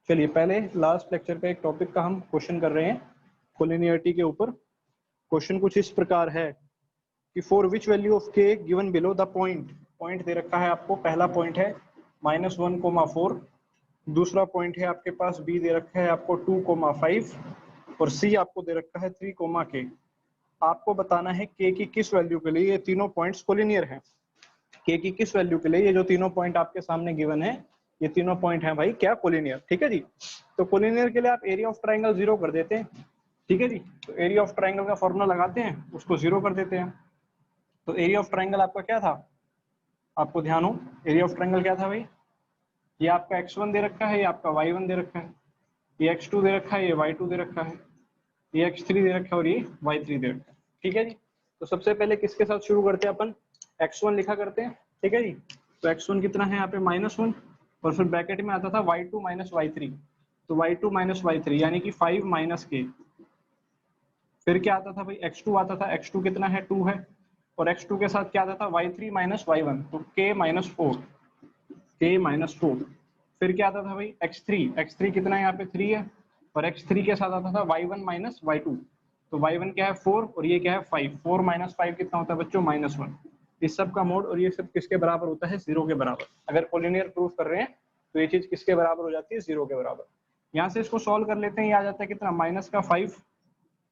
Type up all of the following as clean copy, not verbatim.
चलिए पहले last lecture का एक टॉपिक का हम क्वेश्चन कर रहे हैं कोलिनियरिटी के ऊपर। क्वेश्चन कुछ इस प्रकार है कि फॉर विच वैल्यू ऑफ के गिवन बिलो द पॉइंट दे रखा है आपको। पहला पॉइंट है -1,4, दूसरा पॉइंट है आपके पास बी दे रखा है आपको 2,5 और सी आपको दे रखा है 3, आपको बताना है के की किस वैल्यू के लिए ये तीनों पॉइंट्स कोलिनियर हैं। के की किस वैल्यू के लिए ये जो तीनों पॉइंट आपके सामने गिवन है, ये तीनों पॉइंट हैं भाई क्या कोलिनियर। ठीक है जी। तो कोलिनियर के लिए आप एरिया ऑफ ट्राइंगल 0 कर देते हैं। ठीक है जी। तो एरिया ऑफ ट्राइंगल का फॉर्मूला लगाते हैं, उसको 0 कर देते हैं। तो एरिया ऑफ ट्राइंगल आपका क्या था, आपको ध्यान हो, एरिया ऑफ ट्राइंगल क्या था भाई, ये आपका x1 दे रखा है, ये आपका y1 दे रखा है, ये x2 दे रखा है, ये y2 दे रखा है, ये x3 दे रखा है और ये y3 दे रखा है। ठीक है जी। तो सबसे पहले किसके साथ शुरू करते हैं अपन, x1 लिखा करते हैं। ठीक है जी। तो x1 कितना है यहाँ पे -1 और फिर ब्रैकेट में आता था y2 - y3। तो y2 - y3 यानी कि 5 - k। फिर क्या आता था भाई, x2 आता था, x2 कितना है 2 है और x2 के साथ क्या आता था y3 - y1 तो k -4। फिर क्या आता था भाई x3 कितना है यहाँ पे 3 है और x3 के साथ आता था y1 - y2 तो y1 क्या है 4 और ये क्या है 5। 4 - 5 कितना होता है बच्चों -1। इस सब का मोड और ये सब किसके बराबर होता है 0 के बराबर। अगर कोलिनियर प्रूफ कर रहे हैं तो ये चीज किसके बराबर हो जाती है 0 के बराबर। यहाँ से इसको सॉल्व कर लेते हैं, ये आ जाता है कितना -5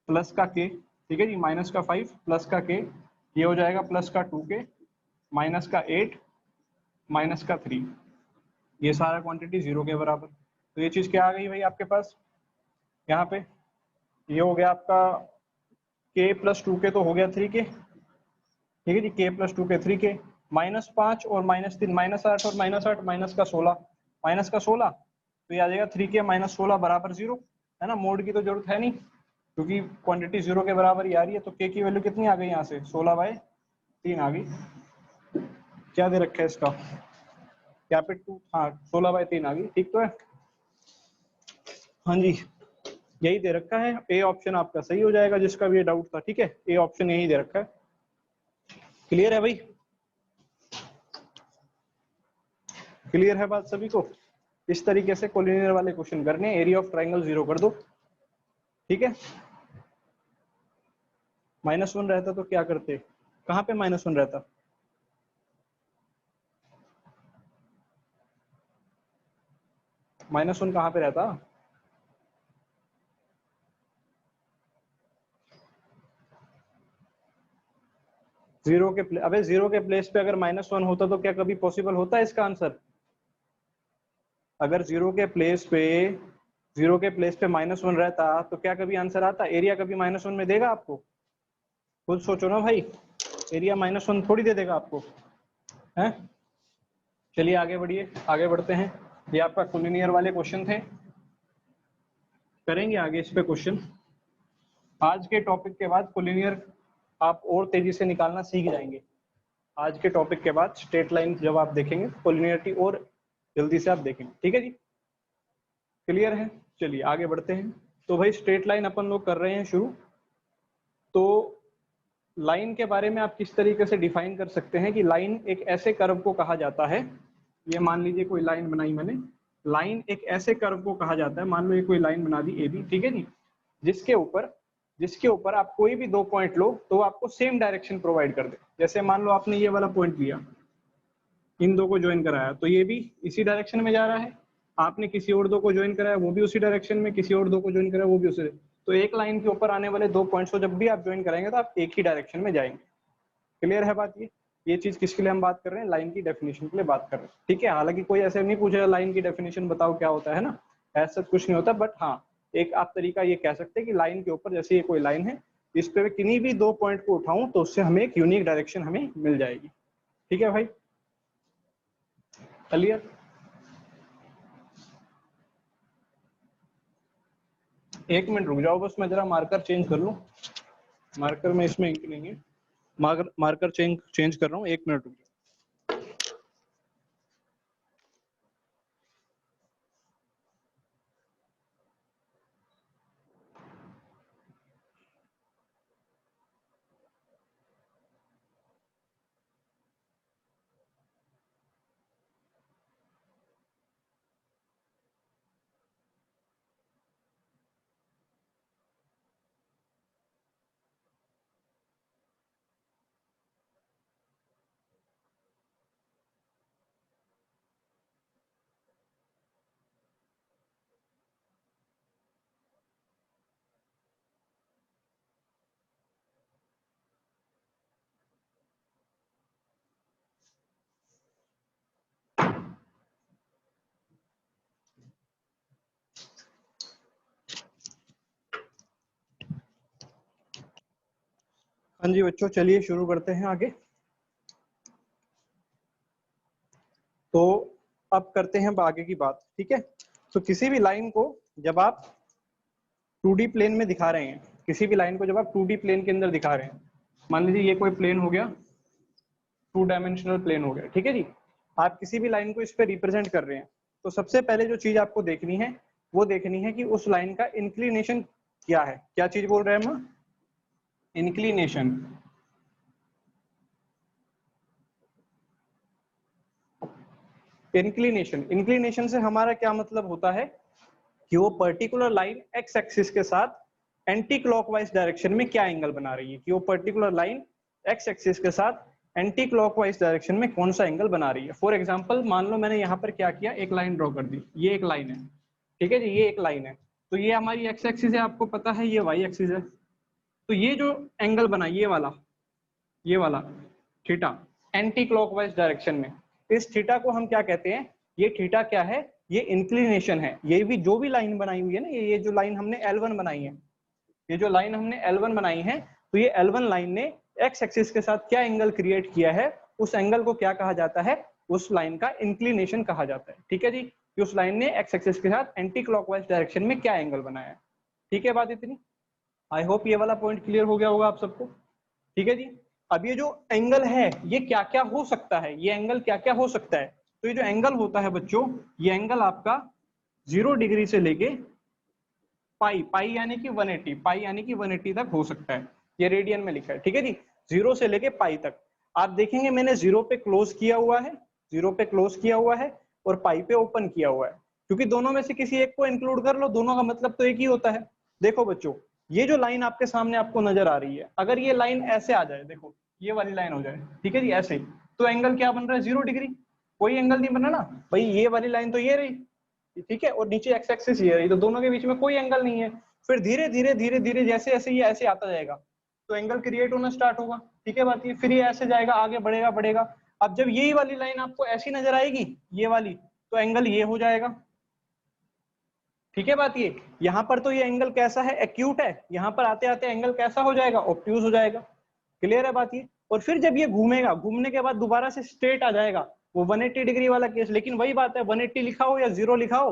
प्लस का k। ठीक है जी, -5 प्लस का k, ये हो जाएगा प्लस का 2k माइनस का 8 माइनस का 3, ये सारा क्वांटिटी 0 के बराबर। तो ये चीज क्या आ गई भाई आपके पास यहाँ पे, ये हो गया आपका k + 2k तो हो गया 3k। ठीक है जी, k + 2k 3k, -5 और -3 -8 और -8 माइनस का 16 तो ये आ जाएगा 3k - 16 बराबर 0 है ना। मोड की तो जरूरत है नहीं क्योंकि क्वांटिटी 0 के बराबर ही आ रही है। तो k की वैल्यू कितनी आ गई यहाँ से 16/3 आ गई। क्या दे रखा है इसका कैपिटल, हाँ 16/3 आ गई। ठीक तो है, हाँ जी यही दे रखा है। ए ऑप्शन आपका सही हो जाएगा जिसका भी ये डाउट था। ठीक है, ए ऑप्शन यही दे रखा है। क्लियर है भाई, क्लियर है बात सभी को। इस तरीके से कोलिनियर वाले क्वेश्चन करने, एरिया ऑफ ट्राइंगल 0 कर दो। ठीक है, -1 रहता तो क्या करते, कहाँ पे -1 रहता, -1 कहाँ पे रहता, जीरो के अबे 0 के प्लेस पे अगर -1 होता तो क्या कभी पॉसिबल होता है इसका आंसर। अगर 0 के प्लेस पे -1 रहता तो क्या कभी आंसर आता, एरिया कभी -1 में देगा आपको, खुद सोचो ना भाई, एरिया -1 थोड़ी दे देगा आपको है। चलिए आगे बढ़िए, आगे बढ़ते हैं। ये आपका कोलिनियर वाले क्वेश्चन थे, करेंगे आगे इस पे क्वेश्चन। आज के टॉपिक के बाद कोलिनियर आप और तेजी से निकालना सीख जाएंगे। आज के टॉपिक के बाद स्ट्रेट लाइन जब आप देखेंगे कोलिनियरिटी और जल्दी से आप देखेंगे। ठीक है जी, क्लियर है। चलिए आगे बढ़ते हैं। तो भाई स्ट्रेट लाइन अपन लोग कर रहे हैं शुरू। तो लाइन के बारे में आप किस तरीके से डिफाइन कर सकते हैं कि लाइन एक ऐसे कर्व को कहा जाता है, ये मान लीजिए कोई लाइन बनाई मैंने, लाइन एक ऐसे कर्व को कहा जाता है, मान लो ये कोई लाइन बना दी ए बी। ठीक है जी, जिसके ऊपर आप कोई भी 2 पॉइंट लो तो आपको सेम डायरेक्शन प्रोवाइड कर दे। जैसे मान लो आपने ये वाला पॉइंट लिया, इन दो को ज्वाइन कराया तो ये भी इसी डायरेक्शन में जा रहा है, आपने किसी और दो को ज्वाइन कराया वो भी उसी डायरेक्शन में, किसी और दो को ज्वाइन कराया वो भी उसी। तो एक लाइन के ऊपर आने वाले 2 पॉइंट्स को जब भी आप ज्वाइन कराएंगे तो आप एक ही डायरेक्शन में जाएंगे। क्लियर है बात ये। ये चीज किसके लिए हम बात कर रहे हैं, लाइन की डेफिनेशन के लिए बात कर रहे हैं, ठीक है। हालांकि कोई ऐसे नहीं पूछेगा लाइन की डेफिनेशन बताओ क्या होता है ना, ऐसा कुछ नहीं होता, बट हाँ एक आप तरीका ये कह सकते हैं कि लाइन के ऊपर, जैसे ये कोई लाइन है, इस पे किन्हीं भी दो पॉइंट को उठाऊं तो उससे हमें एक यूनिक डायरेक्शन हमें मिल जाएगी, ठीक है भाई, क्लियर। एक मिनट रुक जाओ बस, मैं जरा मार्कर चेंज कर लूं, मार्कर में इसमें इंक नहीं है, मार्कर चेंज कर रहा हूँ, एक मिनट रुक जाओ। हाँ जी बच्चों, चलिए शुरू करते हैं आगे। तो अब करते हैं आगे की बात, ठीक है। तो किसी भी लाइन को जब आप 2D प्लेन में दिखा रहे हैं, किसी भी लाइन को जब आप 2D प्लेन के अंदर दिखा रहे हैं, मान लीजिए ये कोई प्लेन हो गया, 2 डायमेंशनल प्लेन हो गया, ठीक है जी। आप किसी भी लाइन को इस पे रिप्रेजेंट कर रहे हैं, तो सबसे पहले जो चीज आपको देखनी है वो देखनी है कि उस लाइन का इंक्लिनेशन क्या है। क्या चीज बोल रहे हैं हम, इंक्लिनेशन। इंक्लिनेशन से हमारा क्या मतलब होता है कि वो पर्टिकुलर लाइन एक्स एक्सिस के साथ एंटी क्लॉकवाइज डायरेक्शन में क्या एंगल बना रही है, कि वो पर्टिकुलर लाइन एक्स एक्सिस के साथ एंटी क्लॉकवाइज डायरेक्शन में कौन सा एंगल बना रही है। फॉर एग्जांपल मान लो मैंने यहाँ पर क्या किया, एक लाइन ड्रॉ कर दी, ये एक लाइन है, ठीक है जी, ये एक लाइन है, तो ये हमारी एक्स एक्सिस है, आपको पता है ये वाई एक्सिस है। तो ये जो एंगल बना, ये वाला थीटा एंटी क्लॉकवाइज डायरेक्शन में, इस थीटा को हम क्या कहते हैं, ये थीटा क्या है, ये इंक्लिनेशन है। ये भी जो भी लाइन बनाई हुई है ना, ये जो लाइन हमने L1 बनाई है, ये जो लाइन हमने L1 बनाई है, तो ये L1 लाइन ने एक्स एक्सिस के साथ क्या एंगल क्रिएट किया है, उस एंगल को क्या कहा जाता है, उस लाइन का इंक्लिनेशन कहा जाता है, ठीक है जी। कि उस लाइन ने एक्स एक्सिस के साथ एंटी क्लॉकवाइज डायरेक्शन में क्या एंगल बनाया है, ठीक है बात इतनी। आई होप ये वाला पॉइंट क्लियर हो गया होगा आप सबको, ठीक है जी। अब ये जो एंगल है ये क्या क्या हो सकता है, ये एंगल क्या क्या हो सकता है, तो ये जो एंगल होता है बच्चों, ये एंगल आपका 0 डिग्री से लेके पाई यानी कि 180, पाई यानी कि 180 तक हो सकता है, ये रेडियन में लिखा है, ठीक है जी। 0 से लेके पाई तक आप देखेंगे मैंने 0 पे क्लोज किया हुआ है, 0 पे क्लोज किया हुआ है, और पाई पे ओपन किया हुआ है, क्योंकि दोनों में से किसी एक को इंक्लूड कर लो, दोनों का मतलब तो एक ही होता है। देखो बच्चों, ये जो लाइन आपके सामने आपको नजर आ रही है, अगर ये लाइन ऐसे आ जाए, देखो ये वाली लाइन हो जाए, ठीक है जी, ऐसे ही, तो एंगल क्या बन रहा है, 0 डिग्री, कोई एंगल नहीं बना ना भाई। ये वाली लाइन तो ये रही, ठीक है, और नीचे एक्स एक्सिस ये रही, तो दोनों के बीच में कोई एंगल नहीं है। फिर धीरे धीरे धीरे धीरे जैसे जैसे ये ऐसे आता जाएगा तो एंगल क्रिएट होना स्टार्ट होगा, ठीक है बात ये। फिर ये ऐसे जाएगा, आगे बढ़ेगा बढ़ेगा, अब जब यही वाली लाइन आपको ऐसी नजर आएगी, ये वाली, तो एंगल ये हो जाएगा, ठीक है बात ये। यहाँ पर तो ये एंगल कैसा है, एक्यूट है, यहाँ पर आते आते एंगल कैसा हो जाएगा, ऑब्ट्यूज हो जाएगा, क्लियर है बात ये। और फिर जब ये घूमेगा, घूमने के बाद दोबारा से स्ट्रेट आ जाएगा, वो 180 डिग्री वाला केस। लेकिन वही बात है, 180 लिखा हो या 0 लिखा हो,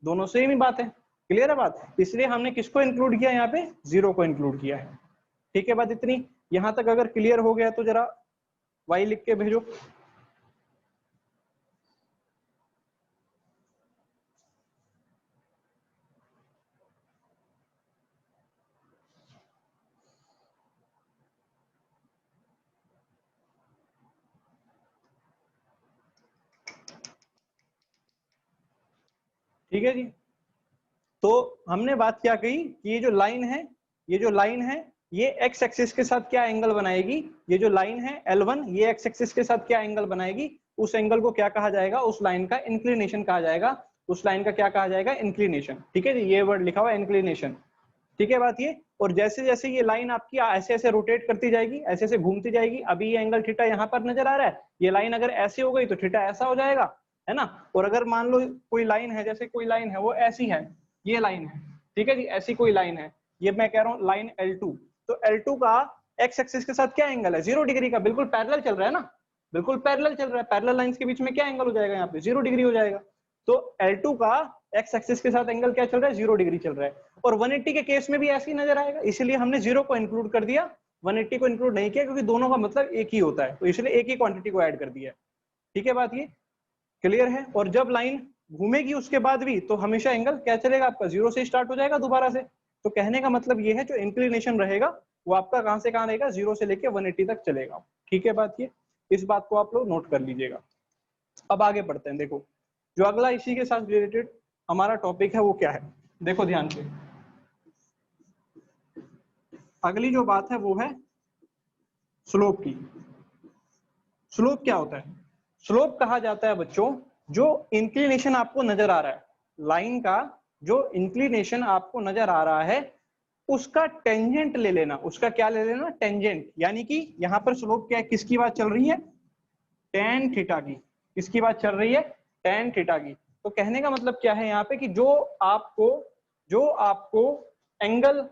दोनों सेम ही बात है, क्लियर है बात। इसलिए हमने किसको इंक्लूड किया, यहाँ पे 0 को इंक्लूड किया है, ठीक है बात इतनी। यहां तक अगर क्लियर हो गया तो जरा वाई लिख के भेजो। ठीक है जी। तो हमने बात क्या कही कि ये जो लाइन है, ये जो लाइन है, ये एक्स एक्सिस के साथ क्या एंगल बनाएगी, ये जो लाइन है L1, ये एक्स एक्सिस के साथ क्या एंगल बनाएगी, उस एंगल को क्या कहा जाएगा, उस लाइन का इंक्लिनेशन कहा जाएगा, उस लाइन का क्या कहा जाएगा, इंक्लिनेशन, ठीक है जी। ये वर्ड लिखा हुआ है इंक्लिनेशन, ठीक है बात ये। और जैसे जैसे ये लाइन आपकी ऐसे ऐसे रोटेट करती जाएगी, ऐसे ऐसे घूमती जाएगी, अभी ये एंगल थीटा यहाँ पर नजर आ रहा है, ये लाइन अगर ऐसी हो गई तो थीटा ऐसा हो जाएगा, है ना। और अगर मान लो कोई लाइन है, जैसे कोई लाइन है वो ऐसी है, ये लाइन है, ठीक है जी, ऐसी कोई लाइन है, ये मैं कह रहा हूँ लाइन L2, तो L2 का एक्स एक्सिस के साथ क्या एंगल है, 0 डिग्री का, बिल्कुल पैरेलल चल रहा है ना, बिल्कुल पैरेलल चल रहा है, पैरेलल लाइंस के बीच में क्या एंगल हो जाएगा यहाँ पे, 0 डिग्री हो जाएगा। तो L2 का एक्स एक्सिस के साथ एंगल क्या चल रहा है, 0 डिग्री चल रहा है। और 180 के केस में भी ऐसे ही नजर आएगा, इसलिए हमने 0 को इंक्लूड कर दिया, 180 को इंक्लूड नहीं किया, क्योंकि दोनों का मतलब एक ही होता है, तो इसलिए एक ही क्वांटिटी को ऐड कर दिया। ठीक है बात ये क्लियर है। और जब लाइन घूमेगी उसके बाद भी तो हमेशा एंगल क्या चलेगा आपका, 0 से स्टार्ट हो जाएगा दोबारा से। तो कहने का मतलब ये है जो इंक्लिनेशन रहेगा वो आपका कहां से कहां रहेगा, 0 से लेके 180 तक चलेगा। ठीक है बात ये, इस बात को आप लोग नोट कर लीजिएगा। अब आगे बढ़ते हैं, देखो जो अगला इसी के साथ रिलेटेड हमारा टॉपिक है वो क्या है, देखो ध्यान से। अगली जो बात है वो है स्लोप की। स्लोप क्या होता है, स्लोप कहा जाता है बच्चों जो इंक्लिनेशन आपको नजर आ रहा है, लाइन का जो इंक्लिनेशन आपको नजर आ रहा है उसका टेंजेंट ले लेना, उसका क्या ले लेना, टेंजेंट। यानी कि यहां पर स्लोप क्या है, किसकी बात चल रही है, टेन थीटा की। किसकी बात चल रही है, टेन थीटा की। तो कहने का मतलब क्या है यहाँ पे कि जो आपको एंगल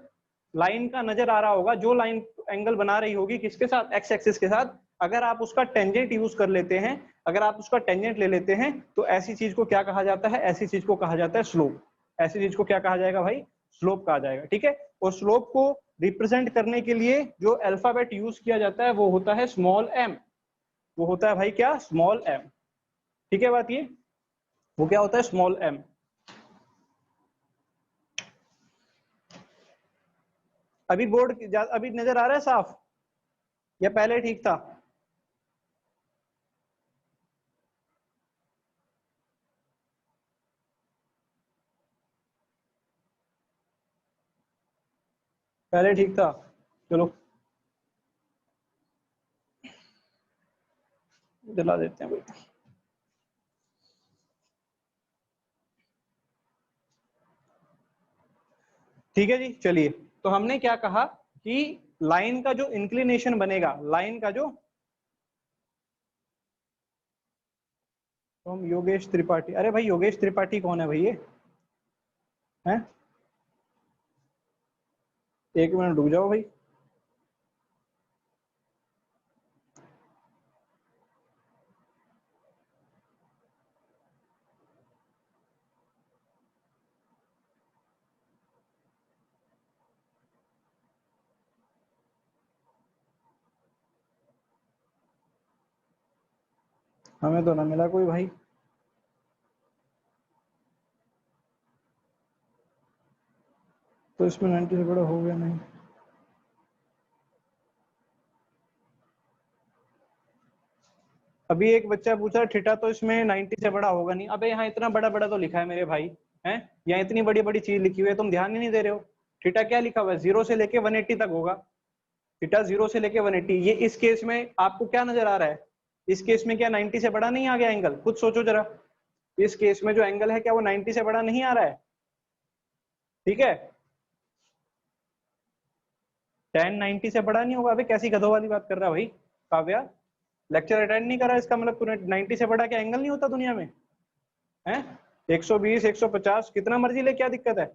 लाइन का नजर आ रहा होगा, जो लाइन एंगल बना रही होगी किसके साथ, एक्स एक्सिस के साथ, अगर आप उसका टेंजेंट यूज कर लेते हैं, अगर आप उसका टेंजेंट ले लेते हैं तो ऐसी चीज को क्या कहा जाता है, ऐसी चीज को कहा जाता है स्लोप। ऐसी चीज को क्या कहा जाएगा भाई, स्लोप कहा जाएगा। ठीक है। और स्लोप को रिप्रेजेंट करने के लिए जो अल्फाबेट यूज किया जाता है वो होता है स्मॉल एम, वो होता है भाई क्या, स्मॉल एम। ठीक है बात ये, वो क्या होता है, स्मॉल एम। अभी बोर्ड अभी नजर आ रहा है साफ, या पहले ठीक था, पहले ठीक था, चलो दिला देते हैं भाई। ठीक है जी, चलिए। तो हमने क्या कहा कि लाइन का जो इंक्लिनेशन बनेगा, लाइन का जो, तो हम योगेश त्रिपाठी, अरे भाई योगेश त्रिपाठी कौन है भाई ये, हैं, एक मिनट रुक जाओ भाई। हमें तो ना मिला कोई भाई, तो इसमें 90 से बड़ा हो गया नहीं। अभी एक बच्चा पूछा थीटा तो इसमें 90 से बड़ा होगा नहीं, अबे यहाँ इतना बड़ा बड़ा तो लिखा है मेरे भाई, हैं, यहाँ इतनी बड़ी बड़ी चीज लिखी हुई है, तुम ध्यान ही नहीं दे रहे हो। थीटा क्या लिखा हुआ है, 0 से लेके 180 तक होगा, थीटा 0 से लेके 180। ये इस केस में आपको क्या नजर आ रहा है, इस केस में क्या 90 से बड़ा नहीं आ गया एंगल, खुद सोचो जरा। इस केस में जो एंगल है क्या वो 90 से बड़ा नहीं आ रहा है, ठीक है, टेन 90 से बड़ा नहीं होगा। अबे कैसी गधों वाली बात कर रहा है भाई काव्या, लेक्चर अटेंड नहीं कर रहा, इसका मतलब तूने 90 से बड़ा क्या एंगल नहीं होता दुनिया में, है 120 150 कितना मर्जी ले, क्या दिक्कत है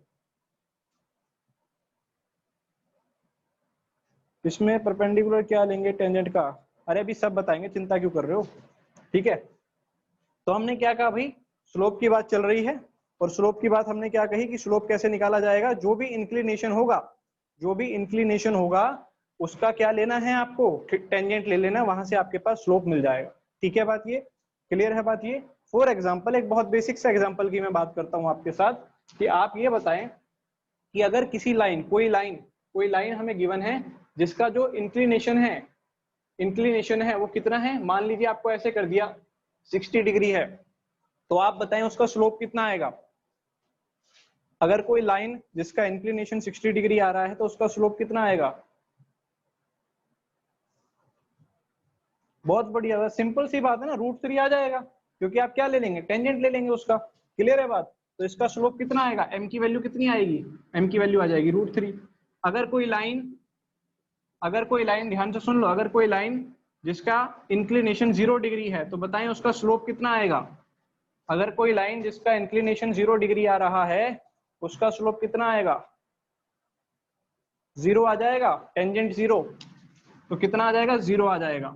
इसमें, परपेंडिकुलर क्या लेंगे टेंजेंट का, अरे अभी सब बताएंगे, चिंता क्यों कर रहे हो। ठीक है। तो हमने क्या कहा भाई, स्लोप की बात चल रही है, और स्लोप की बात हमने क्या कही कि स्लोप कैसे निकाला जाएगा, जो भी इंक्लिनेशन होगा, जो भी इंक्लिनेशन होगा उसका क्या लेना है आपको, टेंजेंट ले लेना, वहां से आपके पास स्लोप मिल जाएगा। ठीक है बात ये, क्लियर है बात ये। फॉर एग्जाम्पल, एक बहुत बेसिक सा एग्जाम्पल की मैं बात करता हूँ आपके साथ, कि आप ये बताएं कि अगर किसी लाइन, कोई लाइन हमें गिवन है जिसका जो इंक्लिनेशन है वो कितना है, मान लीजिए आपको ऐसे कर दिया 60 डिग्री है, तो आप बताएं उसका स्लोप कितना आएगा। अगर कोई लाइन जिसका इंक्लिनेशन 60 डिग्री आ रहा है तो उसका स्लोप कितना आएगा, बहुत बढ़िया, सिंपल सी बात है ना, √3 आ जाएगा, क्योंकि आप क्या ले लेंगे, टेंजेंट ले लेंगे उसका। क्लियर है बात, तो इसका स्लोप कितना आएगा, m की वैल्यू कितनी आएगी, m की वैल्यू आ जाएगी √3। अगर कोई लाइन ध्यान से सुन लो, अगर कोई लाइन जिसका इंक्लिनेशन 0 डिग्री है तो बताएं उसका स्लोप कितना आएगा। अगर कोई लाइन जिसका इंक्लिनेशन 0 डिग्री आ रहा है उसका स्लोप कितना आएगा, 0 आ जाएगा, टेंजेंट 0, तो कितना आ जाएगा, 0 आ जाएगा।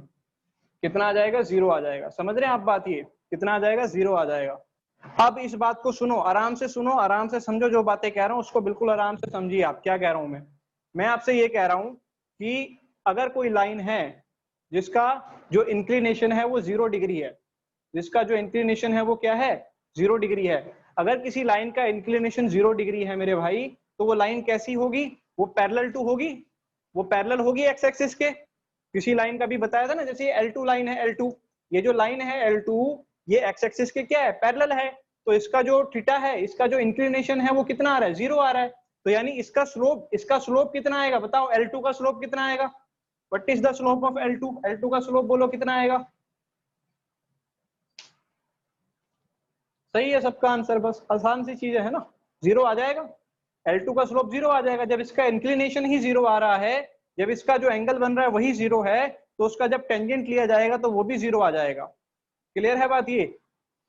कितना आ जाएगा, 0 आ जाएगा। समझ रहे हैं आप बात, ये कितना आ जाएगा, 0 आ जाएगा। अब इस बात को सुनो, आराम से सुनो, आराम से समझो, जो बातें कह रहा हूं उसको बिल्कुल आराम से समझिए। आप क्या कह रहा हूं मैं आपसे ये कह रहा हूं कि अगर कोई लाइन है जिसका जो इंक्लिनेशन है वो 0 डिग्री है, जिसका जो इंक्लिनेशन है वो क्या है, 0 डिग्री है। अगर किसी लाइन का इंक्लिनेशन 0 डिग्री है मेरे भाई, तो वो लाइन कैसी होगी, वो पैरेलल टू होगी, वो पैरेलल होगी एक्स एक्सिस के। किसी लाइन का भी बताया था ना, जैसे ये L2 लाइन है, L2, ये जो लाइन है L2, ये एक्स एक्सिस के क्या है, पैरेलल है। तो इसका जो थीटा है, इसका जो इंक्लिनेशन है वो कितना आ रहा है, 0 आ रहा है। तो यानी इसका स्लोप कितना आएगा, बताओ L2 का स्लोप कितना आएगा। What is the slope of L2, L2 का स्लोप बोलो कितना आएगा। सही है सबका आंसर, बस आसान सी चीज है ना, 0 आ जाएगा। L2 का स्लोप 0 आ जाएगा जब इसका इंक्लिनेशन ही 0 आ रहा है, जब इसका जो एंगल बन रहा है वही 0 है, तो उसका जब टेंजेंट लिया जाएगा तो वो भी 0 आ जाएगा। क्लियर है बात ये,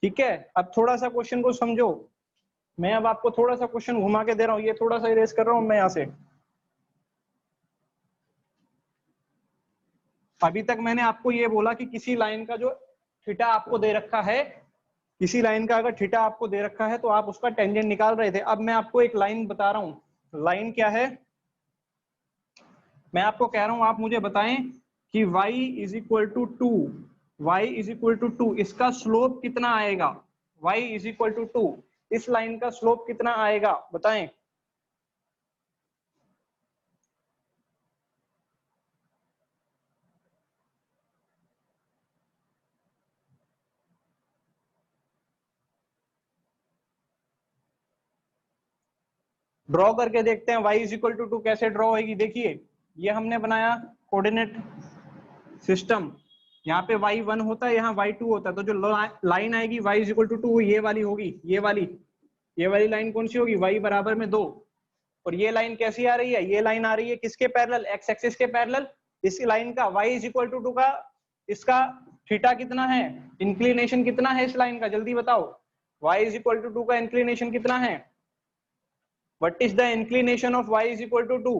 ठीक है। अब थोड़ा सा क्वेश्चन को समझो, मैं अब आपको थोड़ा सा क्वेश्चन घुमा के दे रहा हूँ, ये थोड़ा सा इरेज कर रहा हूँ मैं यहाँ से। अभी तक मैंने आपको ये बोला कि किसी लाइन का जो थीटा आपको दे रखा है, किसी लाइन का अगर थीटा आपको दे रखा है तो आप उसका टेंजेंट निकाल रहे थे। अब मैं आपको एक लाइन बता रहा हूँ, लाइन क्या है, मैं आपको कह रहा हूं आप मुझे बताएं कि y is equal to 2, y is equal to 2, इसका स्लोप कितना आएगा, y इज इक्वल टू 2, इस लाइन का स्लोप कितना आएगा बताएं। ड्रॉ करके देखते हैं y इज इक्वल टू 2 कैसे ड्रॉ होगी। देखिए ये हमने बनाया कोऑर्डिनेट सिस्टम, यहाँ पे y1 होता है, यहाँ y2 होता है, तो जो लाइन आएगी y इज इक्वल टू 2 ये वाली होगी, ये वाली लाइन कौन सी होगी, y बराबर में 2। और ये लाइन कैसी आ रही है, ये लाइन आ रही है किसके पैरेलल, एक्स एक्सिस के पैरेलल। इस लाइन का y इज इक्वल टू 2 का इसका थीटा कितना है, इंक्लिनेशन कितना है इस लाइन का, जल्दी बताओ। y इज इक्वल टू 2 का इंक्लिनेशन कितना है, what is the inclination of y is equal to 2,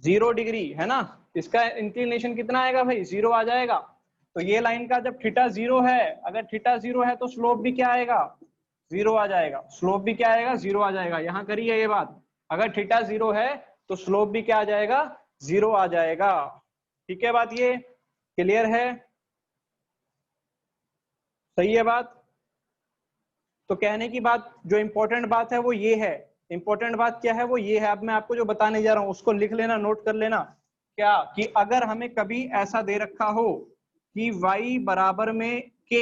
0 degree है ना। इसका इंक्लिनेशन कितना आएगा भाई, 0 आ जाएगा। तो ये लाइन का जब थीटा 0 है, अगर थीटा 0 है तो स्लोप भी क्या आएगा, 0 आ जाएगा। स्लोप भी क्या आएगा, 0 आ जाएगा। यहां करिए ये बात, अगर थीटा 0 है तो स्लोप भी क्या आ जाएगा, 0 आ जाएगा। ठीक है बात, ये क्लियर है, सही है बात। तो कहने की बात, जो इंपॉर्टेंट बात है वो ये है, इंपॉर्टेंट बात क्या है वो ये है। अब मैं आपको जो बताने जा रहा हूं उसको लिख लेना, नोट कर लेना। क्या कि अगर हमें कभी ऐसा दे रखा हो कि y बराबर में k,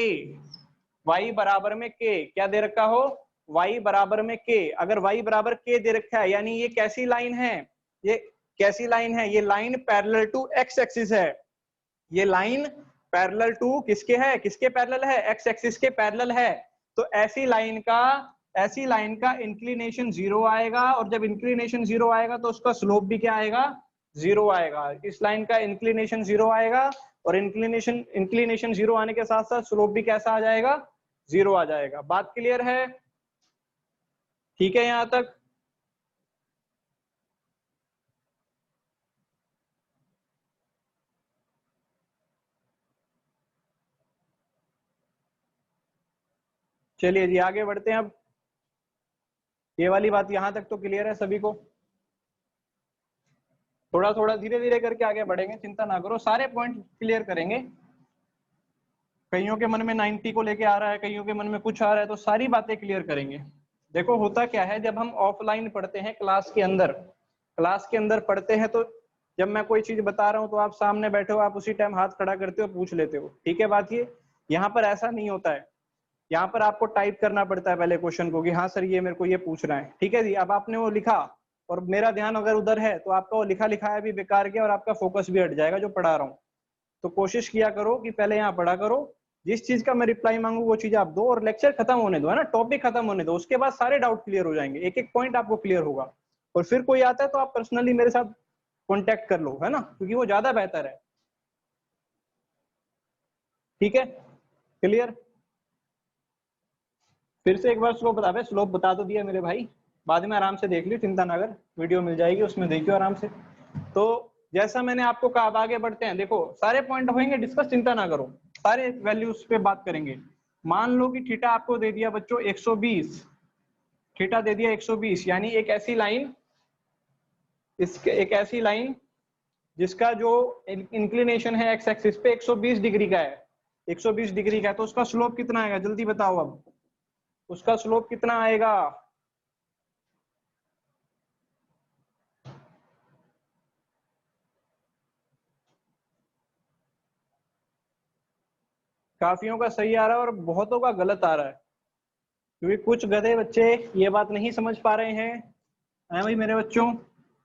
y बराबर में k, क्या दे रखा हो, y बराबर में k, अगर y बराबर k दे रखा है, यानी ये कैसी लाइन है, ये कैसी लाइन है, ये line parallel to x axis है। ये लाइन पैरेलल टू किसके है, किसके पैरेलल है, एक्स एक्सिस के पैरेलल है। तो ऐसी लाइन का इंक्लिनेशन 0 आएगा, और जब इंक्लिनेशन 0 आएगा तो उसका स्लोप भी क्या आएगा, 0 आएगा। इस लाइन का इंक्लिनेशन 0 आएगा, और इंक्लिनेशन 0 आने के साथ साथ स्लोप भी कैसा आ जाएगा, 0 आ जाएगा। बात क्लियर है, ठीक है यहां तक। चलिए जी आगे बढ़ते हैं। अब ये वाली बात यहां तक तो क्लियर है सभी को, थोड़ा थोड़ा धीरे धीरे करके आगे बढ़ेंगे, चिंता ना करो, सारे पॉइंट क्लियर करेंगे। कईयों के मन में 90 को लेके आ रहा है, कईयों के मन में कुछ आ रहा है, तो सारी बातें क्लियर करेंगे। देखो होता क्या है, जब हम ऑफलाइन पढ़ते हैं क्लास के अंदर पढ़ते हैं, तो जब मैं कोई चीज बता रहा हूँ तो आप सामने बैठे हो, आप उसी टाइम हाथ खड़ा करते हो, पूछ लेते हो, ठीक है बात ये। यहाँ पर ऐसा नहीं होता है, यहाँ पर आपको टाइप करना पड़ता है पहले क्वेश्चन को कि हाँ सर ये मेरे को ये पूछ रहा है, ठीक है जी। अब आपने वो लिखा और मेरा ध्यान अगर उधर है तो आपका वो लिखा लिखाया भी बेकार गया और आपका फोकस भी हट जाएगा जो पढ़ा रहा हूँ। तो कोशिश किया करो कि पहले यहाँ पढ़ा करो, जिस चीज का मैं रिप्लाई मांगू वो चीज आप दो और लेक्चर खत्म होने दो, है ना, टॉपिक खत्म होने दो, उसके बाद सारे डाउट क्लियर हो जाएंगे, एक एक पॉइंट आपको क्लियर होगा। और फिर कोई आता है तो आप पर्सनली मेरे साथ कॉन्टेक्ट कर लो, है ना, क्योंकि वो ज्यादा बेहतर है। ठीक है, क्लियर। फिर से एक बार स्लोप बता, स्लोप बता तो दिया मेरे भाई, बाद में आराम से देख लियो, चिंता ना कर, वीडियो मिल जाएगी उसमें देखियो आराम से। तो जैसा मैंने आपको कहा, अब आगे बढ़ते हैं, देखो सारे पॉइंट होंगे डिस्कस, चिंता ना करो, सारे वैल्यूज पे बात करेंगे। मान लो कि थीटा आपको दे दिया बच्चों 120, थीटा दे दिया 120, यानी एक ऐसी लाइन, इसके एक ऐसी लाइन जिसका जो इंक्लिनेशन है एक्स एक्सिस पे 120 डिग्री का है, 120 डिग्री का है, तो उसका स्लोप कितना आएगा जल्दी बताओ अब, उसका स्लोप कितना आएगा? काफियों का सही आ रहा है और बहुतों का गलत आ रहा है, क्योंकि कुछ गधे बच्चे ये बात नहीं समझ पा रहे हैं। है भाई मेरे बच्चों,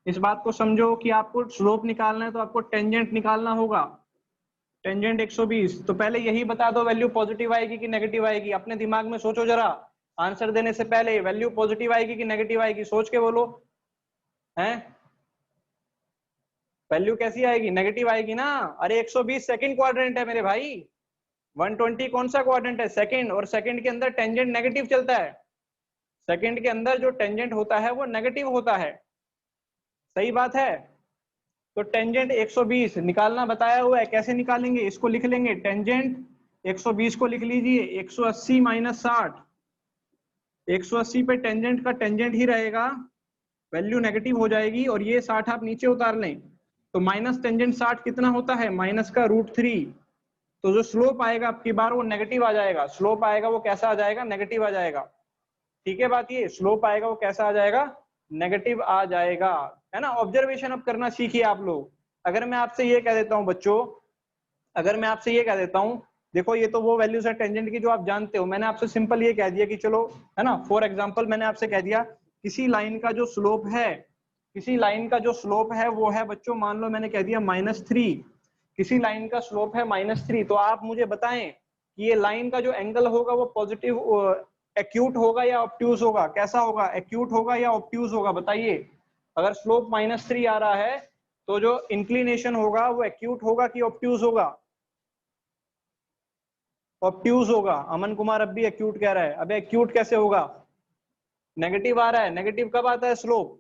इस बात को समझो कि आपको स्लोप निकालना है तो आपको टेंजेंट निकालना होगा। टेंजेंट 120, तो पहले यही बता दो वैल्यू पॉजिटिव आएगी कि नेगेटिव आएगी, अपने दिमाग में सोचो जरा, आंसर देने से पहले वैल्यू पॉजिटिव आएगी कि नेगेटिव आएगी, सोच के बोलो। हैं, वैल्यू कैसी आएगी? नेगेटिव आएगी ना। अरे 120 सेकंड क्वाड्रेंट है मेरे भाई, 120 कौन सा क्वाड्रेंट है? सेकंड, और सेकंड के अंदर टेंजेंट नेगेटिव चलता है, सेकंड के अंदर जो टेंजेंट होता है वो नेगेटिव होता है, सही बात है। तो टेंजेंट 120 निकालना बताया हुआ है, कैसे निकालेंगे? इसको लिख लेंगे, टेंजेंट 120 को लिख लीजिए 180 माइनस 60, 180 पे टेंजेंट का टेंजेंट ही रहेगा, वैल्यू नेगेटिव हो जाएगी, और ये 60 आप नीचे उतार लें, तो माइनस टेंजेंट 60 कितना होता है? माइनस का √3। तो जो स्लोप आएगा आपकी बार वो नेगेटिव आ जाएगा, स्लोप आएगा वो कैसा आ जाएगा? नेगेटिव आ जाएगा। ठीक है बात, ये स्लोप आएगा वो कैसा आ जाएगा? नेगेटिव आ जाएगा, है ना। ऑब्जर्वेशन अब करना सीखिए आप लोग। अगर मैं आपसे ये कह देता हूं बच्चों, अगर मैं आपसे ये कह देता हूं, देखो ये तो वो वैल्यूज है टेंजेंट की जो आप जानते हो, मैंने आपसे सिंपल ये कह दिया कि चलो, है ना, फॉर एग्जांपल मैंने आपसे कह दिया किसी लाइन का जो स्लोप है, किसी लाइन का जो स्लोप है वो है बच्चों, मान लो मैंने कह दिया -3, किसी लाइन का स्लोप है -3, तो आप मुझे बताएं कि ये लाइन का जो एंगल होगा वो पॉजिटिव एक्यूट होगा या ऑब्ट्यूज होगा? कैसा होगा? एक्यूट होगा या ऑब्ट्यूज होगा? बताइए। अगर स्लोप -3 आ रहा है तो जो इंक्लिनेशन होगा वो एक्यूट होगा कि ऑब्ट्यूज होगा? ऑब्ट्यूज होगा। अमन कुमार अब भी एक्यूट कह रहा है, अबे एक्यूट कैसे होगा? नेगेटिव आ रहा है। नेगेटिव कब आता है स्लोप?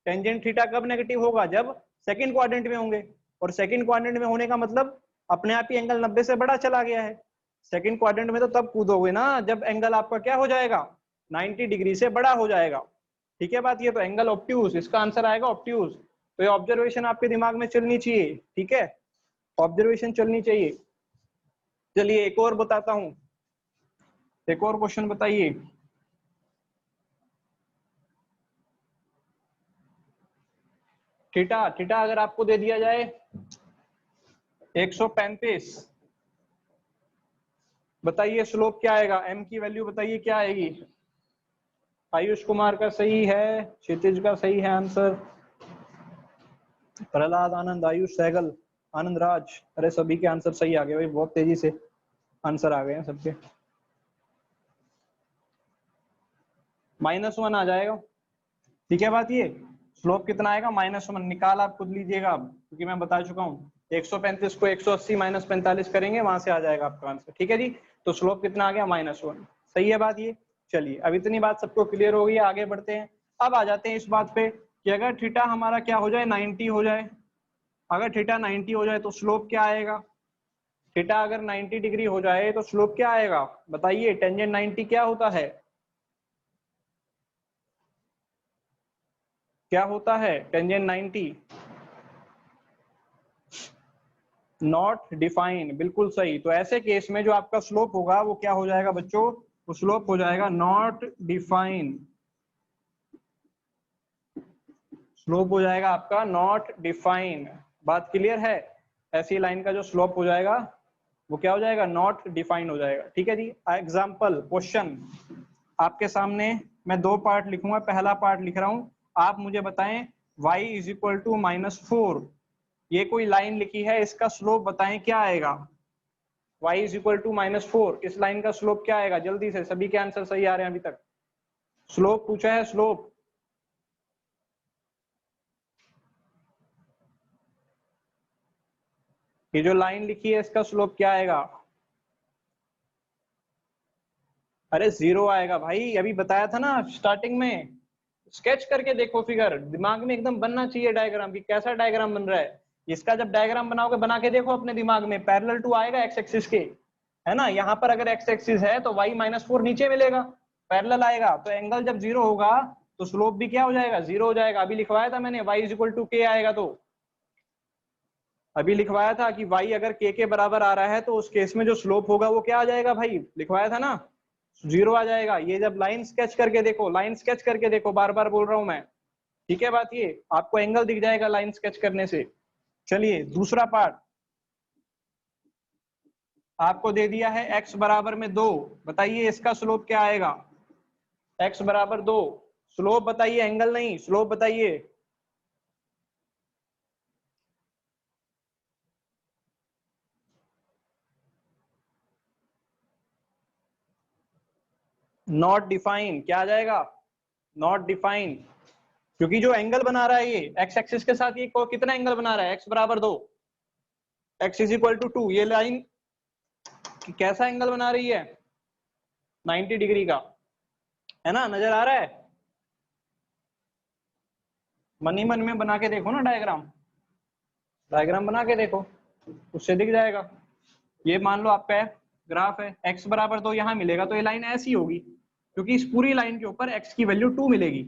टेंजेंट थीटा कब नेगेटिव होगा? जब सेकंड क्वाड्रेंट में होंगे, और सेकंड क्वाड्रेंट में होने का मतलब अपने आप ही एंगल 90 से बड़ा चला गया है। सेकंड क्वाड्रेंट में तो तब कूदोगे ना जब एंगल आपका क्या हो जाएगा? 90 डिग्री से बड़ा हो जाएगा। ठीक है बात, ये तो एंगल ऑब्ट्यूज, इसका आंसर आएगा ऑब्ट्यूज। तो ये ऑब्जर्वेशन आपके दिमाग में चलनी चाहिए, ठीक है, ऑब्जर्वेशन चलनी चाहिए। चलिए एक और बताता हूं, एक और क्वेश्चन बताइए। थीटा, थीटा अगर आपको दे दिया जाए 135, बताइए स्लोप क्या आएगा? एम की वैल्यू बताइए क्या आएगी? आयुष कुमार का सही है, क्षितिज का सही है आंसर, प्रहलाद, आनंद, आयुष, सहगल, आनंद राज, अरे सभी के आंसर सही आ गए भाई, बहुत तेजी से आंसर आ गए हैं सबके। -1 आ जाएगा। ठीक है बात, ये स्लोप कितना आएगा? -1 निकाल आप खुद लीजिएगा अब, क्योंकि मैं बता चुका हूँ। 135 को 180 माइनस 45 करेंगे, वहां से आ जाएगा आपका आंसर। ठीक है जी, तो स्लोप कितना आ गया? -1। सही है बात ये। चलिए अब इतनी बात सबको क्लियर हो गई है, आगे बढ़ते हैं। अब आ जाते हैं इस बात पे कि अगर थीटा हमारा क्या हो जाए? 90 हो जाए। अगर थीटा 90 हो जाए तो स्लोप क्या आएगा? थीटा अगर 90 डिग्री हो जाए तो स्लोप क्या आएगा? बताइए, टेंजेंट 90 क्या होता है? क्या होता है टेंजेंट 90? नॉट डिफाइन, बिल्कुल सही। तो ऐसे केस में जो आपका स्लोप होगा वो क्या हो जाएगा बच्चों? वो स्लोप हो जाएगा नॉट डिफाइन, स्लोप हो जाएगा आपका नॉट डिफाइन। बात क्लियर है? ऐसी लाइन का जो स्लोप हो जाएगा वो क्या हो जाएगा? नॉट डिफाइन हो जाएगा। ठीक है जी। एग्जाम्पल क्वेश्चन आपके सामने, मैं 2 पार्ट लिखूंगा, पहला पार्ट लिख रहा हूं, आप मुझे बताएं y इज इक्वल टू -4, ये कोई लाइन लिखी है, इसका स्लोप बताएं क्या आएगा? y इज इक्वल टू -4, इस लाइन का स्लोप क्या आएगा? जल्दी से, सभी के आंसर सही आ रहे हैं अभी तक। स्लोप पूछा है, स्लोप। ये जो लाइन लिखी है इसका स्लोप क्या आएगा? अरे 0 आएगा भाई, अभी बताया था ना स्टार्टिंग में। स्केच करके देखो फिगर, दिमाग में एकदम बनना चाहिए डायग्राम की कैसा डायग्राम बन रहा है। इसका जब डायग्राम बनाओगे, बना के देखो अपने दिमाग में, पैरेलल टू आएगा एक्स एक्सिस के, है ना। यहाँ पर अगर एक्स एक्सिस है तो y -4 नीचे मिलेगा, पैरेलल आएगा, तो एंगल जब 0 होगा तो स्लोप भी क्या हो जाएगा? 0 हो जाएगा। अभी लिखवाया था मैंने y is equal to k आएगा, तो अभी लिखवाया था कि y अगर k के बराबर आ रहा है तो उस केस में जो स्लोप होगा वो क्या आ जाएगा भाई? लिखवाया था ना, 0 आ जाएगा। ये जब लाइन स्केच करके देखो, लाइन स्केच करके देखो, बार बार बोल रहा हूं मैं, ठीक है बात। ये आपको एंगल दिख जाएगा लाइन स्केच करने से। चलिए दूसरा पार्ट आपको दे दिया है, x बराबर में 2, बताइए इसका स्लोप क्या आएगा? x बराबर 2, स्लोप बताइए, एंगल नहीं, स्लोप बताइए। नॉट डिफाइन, क्या आ जाएगा? नॉट डिफाइन, क्योंकि जो एंगल बना रहा है ये एक्स एक्सिस के साथ, ये कितना एंगल बना रहा है? x बराबर 2, x इज इक्वल टू 2, ये लाइन कैसा एंगल बना रही है? 90 डिग्री का, है ना, नजर आ रहा है? मन ही मन में बना के देखो ना डायग्राम, डायग्राम बना के देखो, उससे दिख जाएगा। ये मान लो आपका ग्राफ है, x बराबर 2 यहाँ मिलेगा, तो ये लाइन ऐसी होगी, क्योंकि इस पूरी लाइन के ऊपर x की वैल्यू 2 मिलेगी,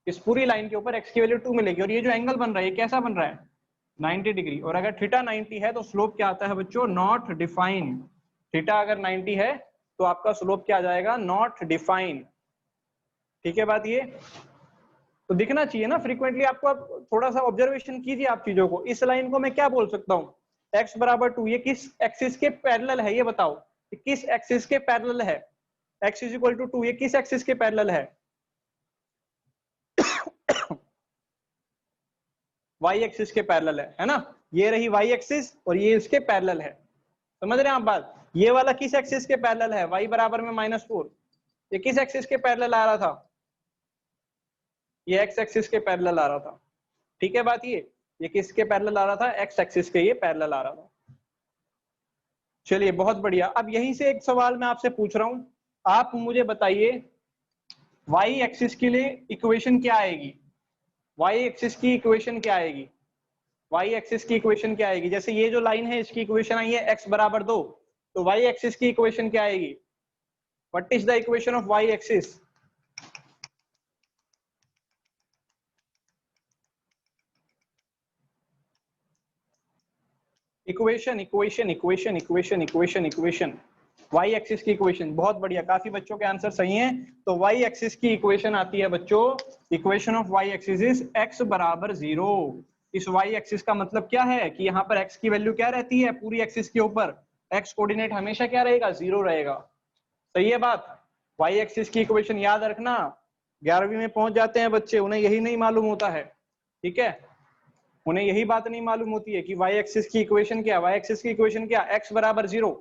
इस पूरी लाइन के ऊपर x की वैल्यू 2 मिलेगी। और ये जो एंगल बन रहा है ये कैसा बन रहा है? 90 डिग्री। और अगर थीटा 90 है तो स्लोप क्या आता है बच्चों? Not define. थीटा अगर 90 है तो आपका स्लोप क्या आ जाएगा? Not define. ठीक है बात। ये तो दिखना चाहिए ना फ्रीक्वेंटली आपको। आप थोड़ा सा ऑब्जर्वेशन कीजिए आप चीजों को। इस लाइन को मैं क्या बोल सकता हूँ? x बराबर 2, ये किस एक्सिस के पैरेलल है? ये बताओ, ये किस एक्सिस के पैरेलल है? x इज इक्वल टू 2, ये किस एक्सिस के पैरेलल है? y एक्सिस के पैरेलल है ना। ये रही y एक्सिस और ये इसके पैरेलल है, समझ रहे हैं आप बात? ये वाला किस एक्सिस के पैरेलल है? y बराबर में -4, ये किस एक्सिस के पैरेलल आ रहा था? ये x एक्सिस के पैरेलल आ रहा था। ठीक है बात। ये किसके पैरेलल आ रहा था? x एक्सिस के ये पैरेलल आ रहा था। चलिए बहुत बढ़िया। अब यहीं से एक सवाल मैं आपसे पूछ रहा हूं, आप मुझे बताइए y एक्सिस के लिए इक्वेशन क्या आएगी? y एक्सिस की इक्वेशन क्या आएगी? y एक्सिस की इक्वेशन क्या आएगी? जैसे ये जो लाइन है इसकी इक्वेशन आई है x बराबर 2, तो y एक्सिस की इक्वेशन क्या आएगी? What is the equation of y axis? Equation equation equation equation equation equation y axis की इक्वेशन। बहुत बढ़िया, काफी बच्चों के आंसर सही हैं। तो y एक्सिस की इक्वेशन आती है बच्चों, equation of y axis is x बराबर 0। इस y एक्सिस का मतलब क्या है कि यहाँ पर x की वैल्यू क्या रहती है पूरी एक्सिस के ऊपर? x कोऑर्डिनेट हमेशा क्या रहेगा? 0 रहेगा। सही है बात। y एक्सिस की इक्वेशन याद रखना, 11वीं में पहुंच जाते हैं बच्चे, उन्हें यही नहीं मालूम होता है। ठीक है, उन्हें यही बात नहीं मालूम होती है कि y एक्सिस की इक्वेशन क्या? y एक्सिस की इक्वेशन क्या? x बराबर 0।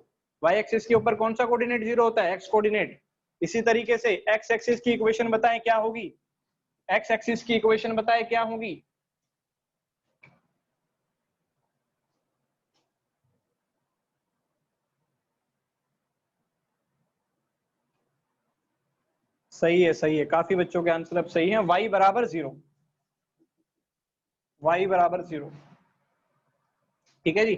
y एक्सिस के ऊपर कौन सा कोऑर्डिनेट 0 होता है? x coordinate. इसी तरीके से x एक्सिस की इक्वेशन बताएं क्या होगी? x एक्सिस की इक्वेशन बताएं क्या होगी? सही है, सही है, काफी बच्चों के आंसर अब सही हैं। y बराबर 0, y बराबर 0। ठीक है जी,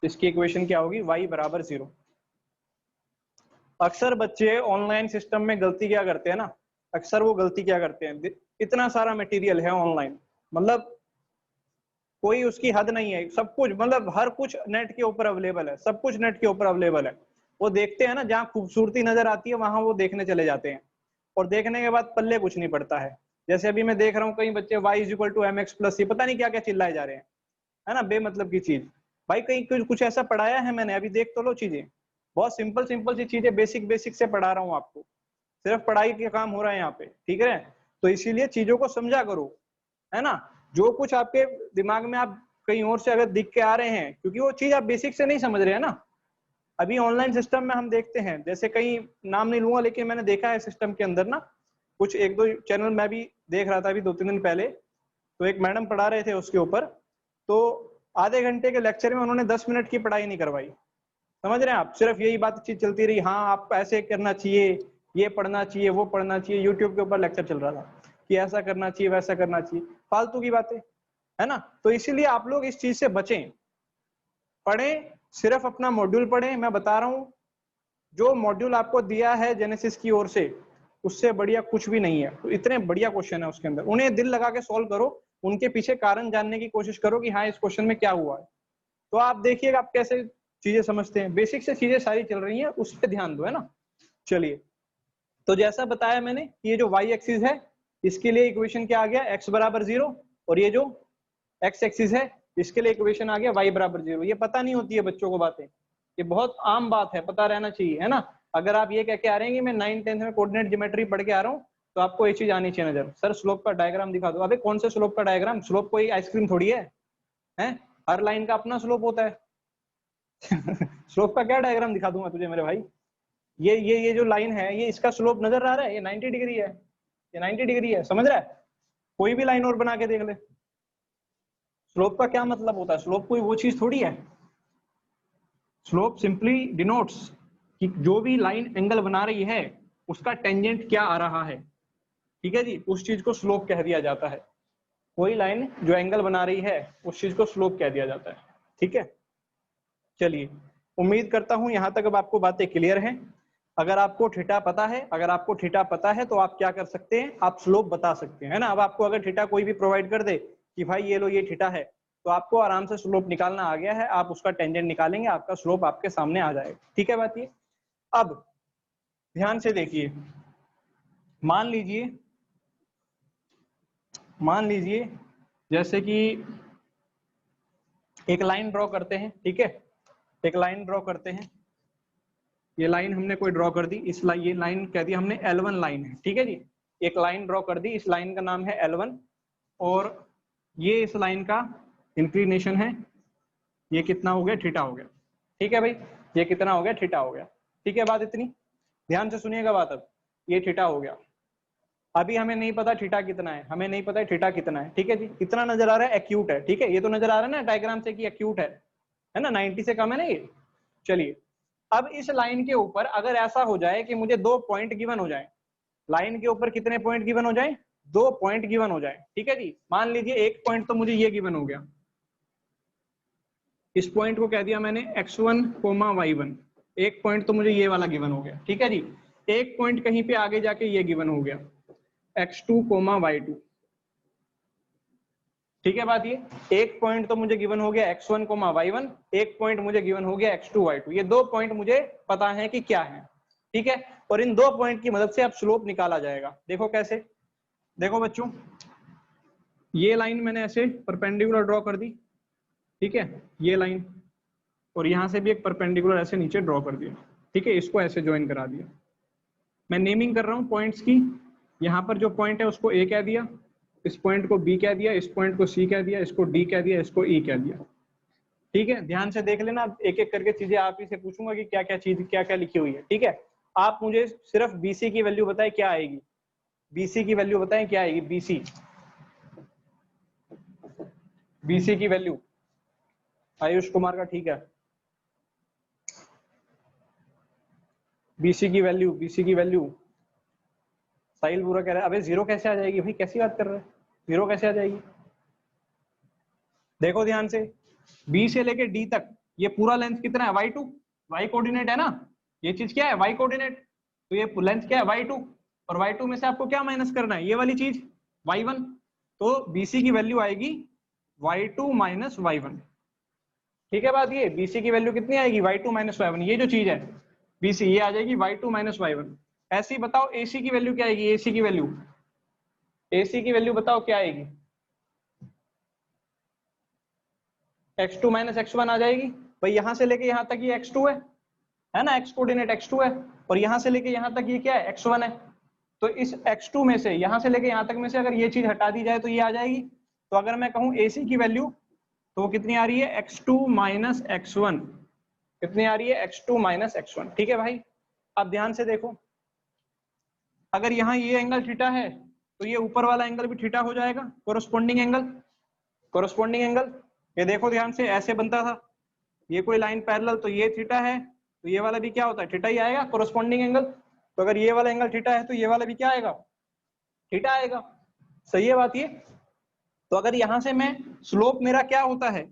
इसकी इक्वेशन क्या होगी? y बराबर 0। अक्सर बच्चे ऑनलाइन सिस्टम में गलती क्या करते हैं ना, अक्सर वो गलती क्या करते हैं, इतना सारा मटेरियल है ऑनलाइन, मतलब कोई उसकी हद नहीं है, सब कुछ, मतलब हर कुछ नेट के ऊपर अवेलेबल है, सब कुछ नेट के ऊपर अवेलेबल है। वो देखते हैं ना, जहाँ खूबसूरती नजर आती है वहां वो देखने चले जाते हैं, और देखने के बाद पल्ले कुछ नहीं पड़ता है। जैसे अभी मैं देख रहा हूँ कई बच्चे y is equal to mx+c, पता नहीं क्या क्या चिल्लाए जा रहे हैं, है ना, बेमतलब की चीज। भाई कहीं कुछ ऐसा पढ़ाया है मैंने? अभी देख तो लो चीजें, बहुत सिंपल सिंपल सी चीजें, बेसिक बेसिक से पढ़ा रहा हूँ आपको, सिर्फ पढ़ाई का काम हो रहा है यहाँ पे। ठीक है, तो इसीलिए चीजों को समझा करो, है ना। जो कुछ आपके दिमाग में आप कहीं और से अगर दिख के आ रहे हैं, क्योंकि वो चीज आप बेसिक से नहीं समझ रहे हैं ना, अभी ऑनलाइन सिस्टम में हम देखते हैं, जैसे कई नाम नहीं लूंगा लेकिन मैंने देखा है सिस्टम के अंदर ना, कुछ एक दो चैनल मैं भी देख रहा था अभी 2-3 दिन पहले, तो एक मैडम पढ़ा रहे थे उसके ऊपर, तो आधे घंटे के लेक्चर में उन्होंने 10 मिनट की पढ़ाई नहीं करवाई। समझ रहे हैं आप, सिर्फ यही बातचीत चलती रही, हाँ आपको ऐसे करना चाहिए, ये पढ़ना चाहिए, वो पढ़ना चाहिए, यूट्यूब के ऊपर लेक्चर चल रहा था कि ऐसा करना चाहिए, वैसा करना चाहिए, फालतू की बातें, है ना। तो इसीलिए आप लोग इस चीज से बचें, पढ़ें, सिर्फ अपना मॉड्यूल पढ़ें। मैं बता रहा हूँ जो मॉड्यूल आपको दिया है जेनेसिस की ओर से, उससे बढ़िया कुछ भी नहीं है। तो इतने बढ़िया क्वेश्चन है उसके अंदर, उन्हें दिल लगा के सॉल्व करो, उनके पीछे कारण जानने की कोशिश करो कि हाँ इस क्वेश्चन में क्या हुआ है, तो आप देखिएगा आप कैसे चीजें समझते हैं। बेसिक से चीजें सारी चल रही हैं, उस पर ध्यान दो, है ना। चलिए, तो जैसा बताया मैंने, ये जो y एक्सिस है इसके लिए इक्वेशन क्या आ गया, x बराबर 0, और ये जो x एक्सिस है इसके लिए इक्वेशन आ गया y बराबर 0। ये पता नहीं होती है बच्चों को बातें, ये बहुत आम बात है, पता रहना चाहिए, है ना। अगर आप ये कह के आ रहे हैं कि मैं 9th-10th में कोऑर्डिनेट ज्योमेट्री पढ़ के आ रहा हूँ, तो आपको ये चीज आनी चाहिए नजर, सर स्लोप का डायग्राम दिखा दो। अबे कौन से स्लोप का डायग्राम, स्लोप कोई आइसक्रीम थोड़ी है, हर लाइन का अपना स्लोप होता है। स्लोप का क्या डायग्राम दिखा दूंगा तुझे मेरे भाई, ये जो लाइन है ये इसका स्लोप नजर आ रहा है, ये 90 डिग्री है, ये 90 डिग्री है, समझ रहा है। कोई भी लाइन और बना के देख ले, स्लोप का क्या मतलब होता है, स्लोप कोई वो चीज थोड़ी है। स्लोप सिंपली डिनोट्स कि जो भी लाइन एंगल बना रही है उसका टेंजेंट क्या आ रहा है, ठीक है जी, उस चीज को स्लोप कह दिया जाता है। कोई लाइन जो एंगल बना रही है उस चीज को स्लोप कह दिया जाता है, ठीक है। चलिए, उम्मीद करता हूं यहां तक अब आपको बातें क्लियर हैं। अगर आपको थीटा पता है, अगर आपको थीटा पता है तो आप क्या कर सकते हैं, आप स्लोप बता सकते हैं, है ना। अब आपको अगर थीटा कोई भी प्रोवाइड कर दे कि भाई ये लो ये थीटा है, तो आपको आराम से स्लोप निकालना आ गया है, आप उसका टेंजेंट निकालेंगे, आपका स्लोप आपके सामने आ जाएगा, ठीक है बात ये। अब ध्यान से देखिए, मान लीजिए जैसे कि एक लाइन ड्रॉ करते हैं, ठीक है, एक लाइन ड्रॉ करते हैं, ये लाइन हमने कोई ड्रॉ कर दी, इस ये लाइन कह दी हमने L1 लाइन है, ठीक है जी। एक लाइन ड्रॉ कर दी, इस लाइन का नाम है L1, और ये इस लाइन का इंक्लिनेशन है, ये कितना हो गया, थीटा हो गया, ठीक है भाई, ये कितना हो गया, थीटा हो गया, ठीक है। बात इतनी, ध्यान से सुनिएगा बात। अब ये थीटा हो गया, अभी हमें नहीं पता थीटा कितना है, हमें नहीं पता थीटा कितना है, ठीक है जी। इतना नजर आ रहा है एक्यूट है, ठीक है, ये तो नजर आ रहा है ना डायग्राम से कि एक्यूट है ना, 90 से कम है ना ये। चलिए, अब इस लाइन के ऊपर अगर ऐसा हो जाए कि मुझे 2 पॉइंट गिवन हो जाए, लाइन के ऊपर कितने पॉइंट गिवन हो जाए, 2 पॉइंट गिवन हो जाए, ठीक है जी। मान लीजिए एक पॉइंट तो मुझे ये गिवन हो गया, इस पॉइंट को कह दिया मैंने x1, y1, एक पॉइंट तो मुझे ये वाला गिवन हो गया, ठीक है जी। एक पॉइंट कहीं पे आगे जाके ये गिवन हो गया x2, y2, ठीक है बात ये। एक पॉइंट तो मुझे गिवन हो गया x1, y1, एक पॉइंट मुझे गिवन हो गया x2, y2, ये 2 पॉइंट मुझे पता है कि क्या है, ठीक है। और इन 2 पॉइंट की मदद से अब स्लोप निकाला जाएगा। देखो कैसे, देखो बच्चों, ये लाइन मैंने ऐसे परपेंडिकुलर ड्रॉ कर दी, ठीक है, ये लाइन, और यहां से भी एक परपेंडिकुलर ऐसे नीचे ड्रॉ कर दिया, ठीक है, इसको ऐसे ज्वाइन करा दिया। मैं नेमिंग कर रहा हूं पॉइंट्स की, यहाँ पर जो पॉइंट है उसको ए कह दिया, इस पॉइंट को बी कह दिया, इस पॉइंट को सी कह दिया, इसको डी कह दिया, इसको ई कह दिया, ठीक है। ध्यान से देख लेना, एक एक करके चीजें आप ही से पूछूंगा कि क्या क्या चीज क्या क्या लिखी हुई है, ठीक है। आप मुझे सिर्फ बीसी की वैल्यू बताएं क्या आएगी, बीसी की वैल्यू बताएं क्या आएगी, बीसी की वैल्यू, आयुष कुमार का ठीक है, बीसी की वैल्यू साहिल पूरा कह रहा है, अबे 0 कैसे आ जाएगी भाई, कैसी बात कर रहे हैं, 0 कैसे आ जाएगी। देखो ध्यान से, बी से लेके डी तक ये पूरा लेंथ कितना है, y2, y कोऑर्डिनेट है ना, ये चीज क्या है, y कोऑर्डिनेट, तो ये लेंथ क्या है, y2, और y2 में से आपको क्या माइनस करना है, ये वाली चीज y1, तो BC की वैल्यू आएगी y2 माइनस y1, ठीक है बात। ये BC की वैल्यू कितनी आएगी, y2 माइनस y1, ये जो चीज है BC ये आ जाएगी y2 माइनस y1। ऐसे ही बताओ AC की वैल्यू क्या आएगी, AC की वैल्यू बताओ क्या आएगी, x2 माइनस x1 आ जाएगी भाई। यहां से लेके यहां तक ये x2 है ना, x कोऑर्डिनेट x2 है, और यहां से लेके यहां तक ये क्या है, x1 है। तो इस x2 में से यहां से लेके यहां तक में से अगर ये चीज हटा दी जाए तो ये आ जाएगी। तो अगर मैं कहूं AC की वैल्यू तो वो कितनी आ रही है, x2 माइनस x1, कितनी आ रही है, x2 माइनस x1। ठीक है भाई, अब ध्यान से देखो, अगर यहाँ ये एंगल थीटा है तो ये ऊपर वाला एंगल भी थीटा हो जाएगा, कोरोस्पोंडिंग एंगल, कोरोस्पोंडिंग एंगल। ये देखो ध्यान से, ऐसे बनता था, ये कोई लाइन पैरेलल, तो ये थीटा है, तो ये वाला भी क्या होता है, थीटा ही आएगा, कोरोस्पोंडिंग एंगल। तो अगर ये वाला एंगल थीटा है तो ये वाला भी क्या आएगा, थीटा आएगा। सही है बात ये। तो अगर यहां से मैं, स्लोप मेरा क्या होता है,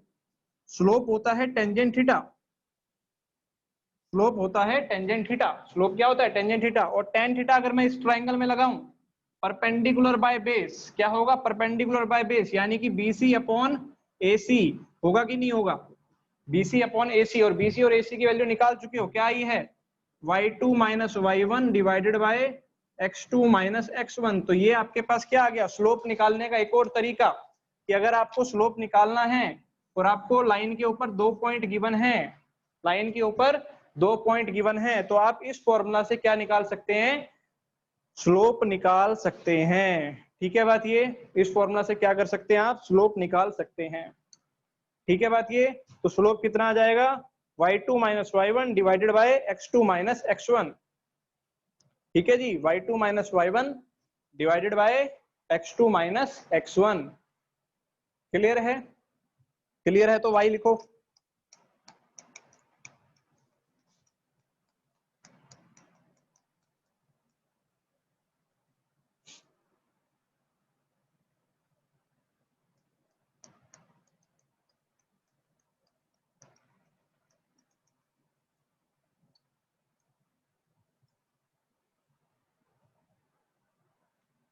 स्लोप होता है टेंजेंट थीटा, स्लोप होता है टेंजेंट थीटा, स्लोप क्या होता है, टेंजेंट थीटा। और टेन थीटा अगर मैं इस ट्राइंगल में लगाऊं, परपेंडिकुलर बाय बेस, क्या होगा, परपेंडिकुलर बाय बेस, यानी कि BC अपॉन AC होगा कि नहीं होगा, BC अपॉन AC। और BC और AC की वैल्यू निकाल चुके हो, क्या आई है, y2 minus y1 divided by x2 minus x1। तो ये आपके पास क्या आ गया, स्लोप निकालने का एक और तरीका, कि अगर आपको स्लोप निकालना है और आपको लाइन के ऊपर 2 पॉइंट गिवन है, लाइन के ऊपर 2 पॉइंट गिवन है, तो आप इस फॉर्मूला से क्या निकाल सकते हैं, स्लोप निकाल सकते हैं। ठीक है बात ये, इस फॉर्मूला से क्या कर सकते हैं आप, स्लोप निकाल सकते हैं। ठीक है बात ये। तो स्लोप कितना आ जाएगा, y2 minus y1 divided by x2 minus x1। ठीक है जी, y2 minus y1 divided by x2 minus x1। Clear है, क्लियर है तो y लिखो।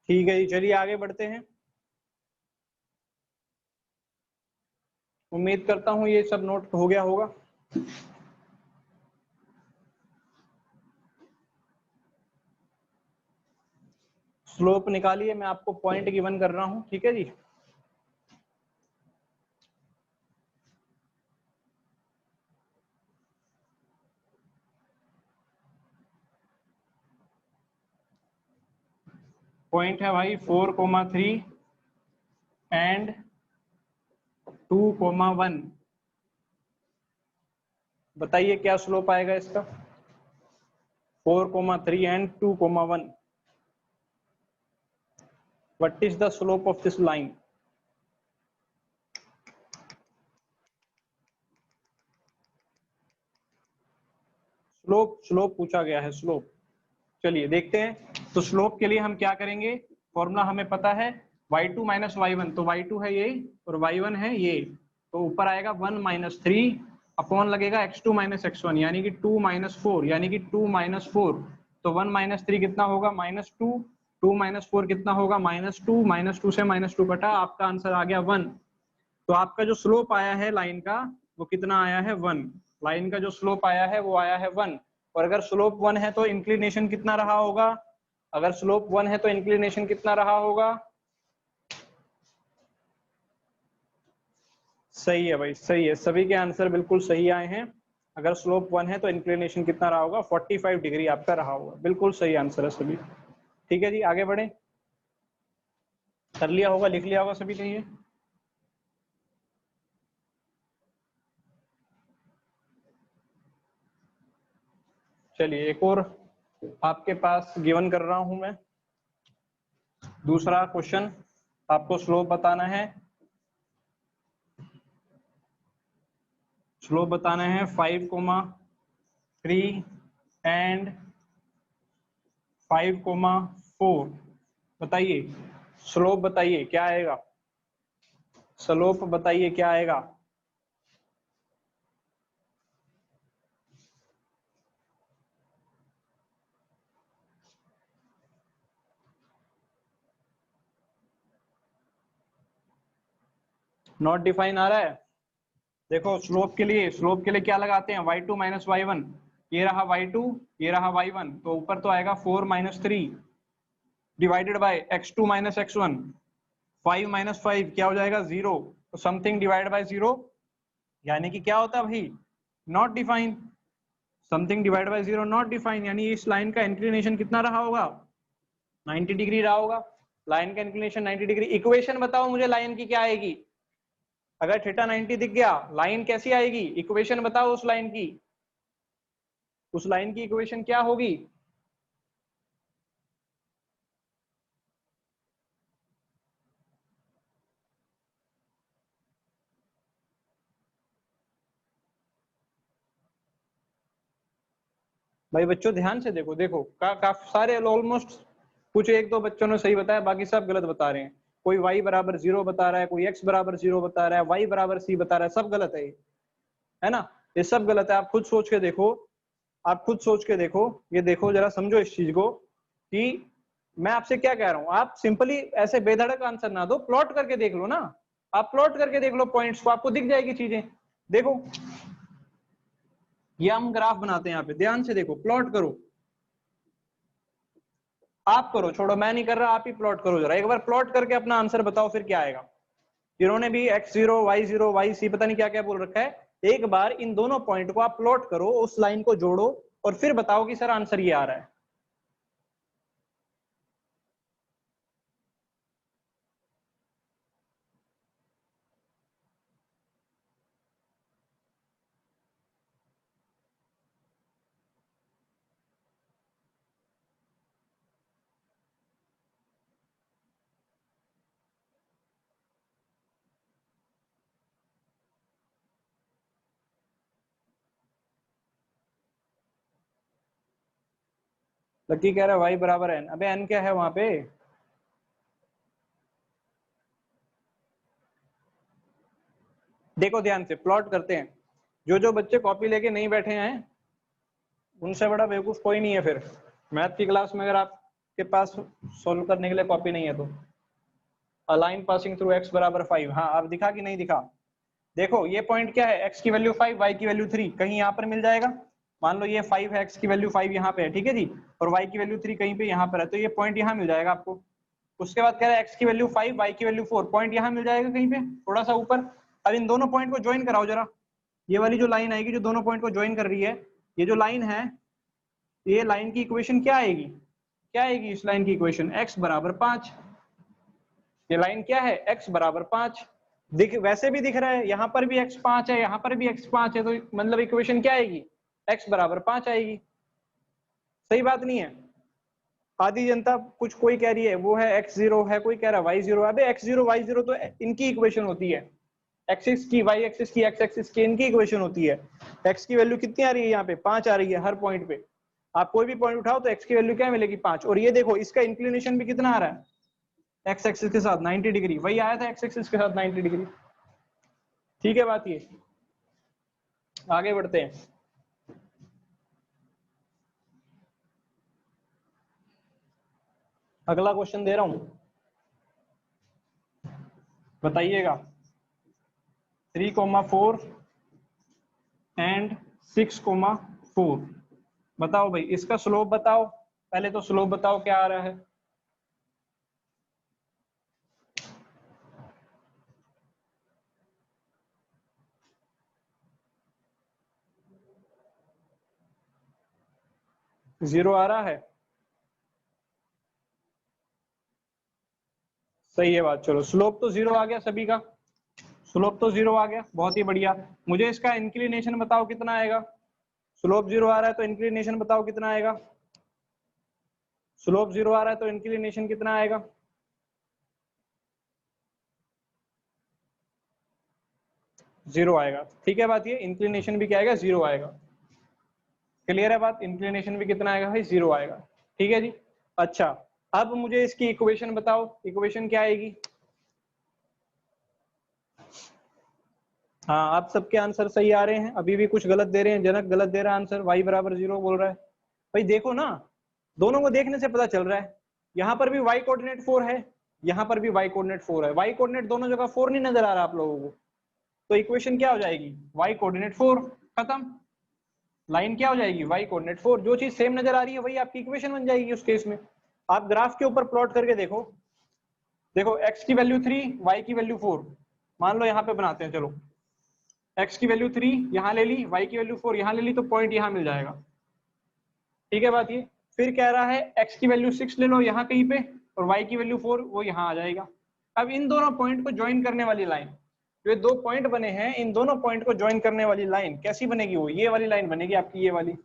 ठीक है जी, चलिए आगे बढ़ते हैं। उम्मीद करता हूं ये सब नोट हो गया होगा। स्लोप निकालिए, मैं आपको पॉइंट गिवन कर रहा हूं, ठीक है जी। पॉइंट है भाई 4,3 एंड 2,1। बताइए क्या स्लोप आएगा इसका, 4,3 and 2,1। What is the slope of this line. Slope, slope पूछा गया है, स्लोप। चलिए देखते हैं। तो स्लोप के लिए हम क्या करेंगे, फॉर्मूला हमें पता है, y2 माइनस y1, तो y2 है ये और y1 है ये, तो ऊपर आएगा 1 माइनस 3 अपॉन लगेगा x2 माइनस x1, यानी कि 2 माइनस 4, यानी कि 2 माइनस 4। तो 1 माइनस 3 कितना होगा, -2, 2 माइनस 4 कितना होगा, -2, -2 से -2 कटा, आपका आंसर आ गया 1। तो आपका जो स्लोप आया है लाइन का, वो कितना आया है, 1। लाइन का जो स्लोप आया है वो आया है 1। और अगर स्लोप 1 है तो इंक्लिनेशन कितना रहा होगा, अगर स्लोप 1 है तो इंक्लिनेशन कितना रहा होगा। सही है भाई, सही है, सभी के आंसर बिल्कुल सही आए हैं। अगर स्लोप 1 है तो इंक्लिनेशन कितना रहा होगा, 45 डिग्री आपका रहा होगा। बिल्कुल सही आंसर है सभी। ठीक है जी, आगे बढ़े। कर लिया होगा, लिख लिया होगा सभी ने ये। चलिए एक और आपके पास गिवन कर रहा हूं मैं, दूसरा क्वेश्चन। आपको स्लोप बताना है, स्लोप बताना है 5,3 एंड 5,4। बताइए स्लोप, बताइए क्या आएगा, स्लोप बताइए क्या आएगा। नॉट डिफाइन आ रहा है। देखो स्लोप के लिए, स्लोप के लिए क्या लगाते हैं, y2 माइनस y1, ये रहा y2, ये रहा y1, तो ऊपर तो आएगा 4 minus 3 divided by x2 minus x1। 5 minus 5 क्या हो जाएगा, 0। तो समथिंग डिवाइड बाय 0, यानी कि क्या होता है भाई, not define. Something divide by 0 not define, यानी इस लाइन का इंक्लिनेशन कितना रहा होगा, 90 डिग्री रहा होगा। लाइन का इंक्लिनेशन 90 डिग्री। इक्वेशन बताओ मुझे लाइन की क्या आएगी, अगर थीटा 90 दिख गया, लाइन कैसी आएगी, इक्वेशन बताओ उस लाइन की। उस लाइन की इक्वेशन क्या होगी? भाई बच्चों ध्यान से देखो, देखो काफी सारे ऑलमोस्ट, कुछ एक दो बच्चों ने सही बताया, बाकी सब गलत बता रहे हैं। कोई y बराबर 0 बता रहा है, कोई x बराबर 0 बता रहा है, y बराबर c बता रहा है, सब गलत है ना? ये सब गलत है। आप खुद सोच के देखो, आप खुद सोच के देखो, ये देखो जरा, समझो इस चीज को कि मैं आपसे क्या कह रहा हूं। आप सिंपली ऐसे बेधड़क आंसर ना दो, प्लॉट करके देख लो ना। आप प्लॉट करके देख लो पॉइंट्स को, आपको दिख जाएगी चीजें। देखो ये हम ग्राफ बनाते हैं यहाँ पे, ध्यान से देखो, प्लॉट करो। आप करो, छोड़ो मैं नहीं कर रहा, आप ही प्लॉट करो जरा एक बार, प्लॉट करके अपना आंसर बताओ फिर क्या आएगा। इन्होंने भी x0 y0 yc पता नहीं क्या क्या बोल रखा है। एक बार इन दोनों पॉइंट को आप प्लॉट करो, उस लाइन को जोड़ो और फिर बताओ कि सर आंसर ये आ रहा है। लकी कह रहा है y बराबर n। अबे n क्या है वहां पे? देखो ध्यान से प्लॉट करते हैं। जो जो बच्चे कॉपी लेके नहीं बैठे हैं उनसे बड़ा बेवकूफ कोई नहीं है। फिर मैथ की क्लास में अगर आपके पास सोल्व करने के लिए कॉपी नहीं है तो। अलाइन पासिंग थ्रू x बराबर 5। हाँ अब दिखा कि नहीं दिखा? देखो ये पॉइंट क्या है, x की वैल्यू 5, y की वैल्यू 3, कहीं यहाँ पर मिल जाएगा। मान लो ये 5 है, x की वैल्यू 5 यहाँ पे है, ठीक है जी, और y की वैल्यू 3 कहीं पे यहाँ पर है, तो ये पॉइंट यहाँ मिल जाएगा आपको। उसके बाद कह रहा है x की वैल्यू 5, y की वैल्यू 4, पॉइंट यहाँ मिल जाएगा कहीं पे थोड़ा सा ऊपर। अब इन दोनों पॉइंट को ज्वाइन कराओ जरा। ये वाली जो लाइन आएगी जो दोनों पॉइंट को ज्वाइन कर रही है, ये जो लाइन है, ये लाइन की इक्वेशन क्या आएगी? क्या आएगी इस लाइन की इक्वेशन? x बराबर 5। ये लाइन क्या है? x बराबर 5। दिख वैसे भी दिख रहा है, यहाँ पर भी x 5 है, यहाँ पर भी x 5 है, तो मतलब इक्वेशन क्या आएगी? x बराबर 5 आएगी। सही बात नहीं है? आधी जनता कुछ कोई कह रही है वो है x0 है, कोई कह रहा है y0 है। अबे x0 y0 तो इनकी इक्वेशन होती है, एक्सिस की, y एक्सिस की, x एक्सिस की, इनकी इक्वेशन होती है। x की वैल्यू कितनी आ रही है यहाँ पे? 5 आ रही है हर पॉइंट पे। आप कोई भी पॉइंट उठाओ तो x की वैल्यू क्या मिलेगी? 5। और ये देखो इसका इंक्लिनेशन भी कितना आ रहा है? x एक्सिस के साथ 90 डिग्री, वही आया था x एक्सिस के साथ 90 डिग्री। ठीक है बात ये। आगे बढ़ते हैं। अगला क्वेश्चन दे रहा हूं, बताइएगा। 3,4 एंड 6,4। बताओ भाई इसका स्लोप बताओ। पहले तो स्लोप बताओ क्या आ रहा है। जीरो आ रहा है, सही है बात। चलो स्लोप तो जीरो आ गया सभी का, स्लोप तो जीरो आ गया, बहुत ही बढ़िया। मुझे इसका इंक्लिनेशन बताओ कितना आएगा। स्लोप जीरो आ रहा है तो इंक्लिनेशन बताओ कितना आएगा। स्लोप जीरो आ रहा है तो इंक्लिनेशन कितना आएगा? जीरो आएगा। ठीक है बात ये, इंक्लिनेशन भी क्या आएगा? जीरो आएगा। क्लियर है बात? इंक्लिनेशन भी कितना आएगा भाई? जीरो आएगा। ठीक है जी। अच्छा अब मुझे इसकी इक्वेशन बताओ, इक्वेशन क्या आएगी? हाँ आप सबके आंसर सही आ रहे हैं, अभी भी कुछ गलत दे रहे हैं। जनक गलत दे रहा है आंसर, y बराबर 0 बोल रहा है। भाई देखो ना, दोनों को देखने से पता चल रहा है। यहाँ पर भी y कोऑर्डिनेट 4 है, यहाँ पर भी y कोऑर्डिनेट 4 है। y कोऑर्डिनेट दोनों जगह 4 नहीं नजर आ रहा आप लोगों को, तो इक्वेशन क्या हो जाएगी? y कोऑर्डिनेट 4, खत्म। लाइन क्या हो जाएगी? y coordinate 4। जो चीज सेम नजर आ रही है वही आपकी इक्वेशन बन जाएगी उस केस में। आप ग्राफ के ऊपर प्लॉट करके देखो, देखो x की वैल्यू 3, y की वैल्यू 4। मान लो यहाँ पे बनाते हैं, चलो x की वैल्यू 3 यहाँ ले ली, y की वैल्यू 4 यहाँ ले ली, तो पॉइंट यहाँ मिल जाएगा। ठीक है बात ये। फिर कह रहा है x की वैल्यू 6 ले लो यहाँ कहीं पे, और y की वैल्यू 4 वो यहाँ आ जाएगा। अब इन दोनों पॉइंट को ज्वाइन करने वाली लाइन, जो दो पॉइंट बने हैं इन दोनों पॉइंट को ज्वाइन करने वाली लाइन कैसी बनेगी? वो ये वाली लाइन बनेगी आपकी, ये वाली।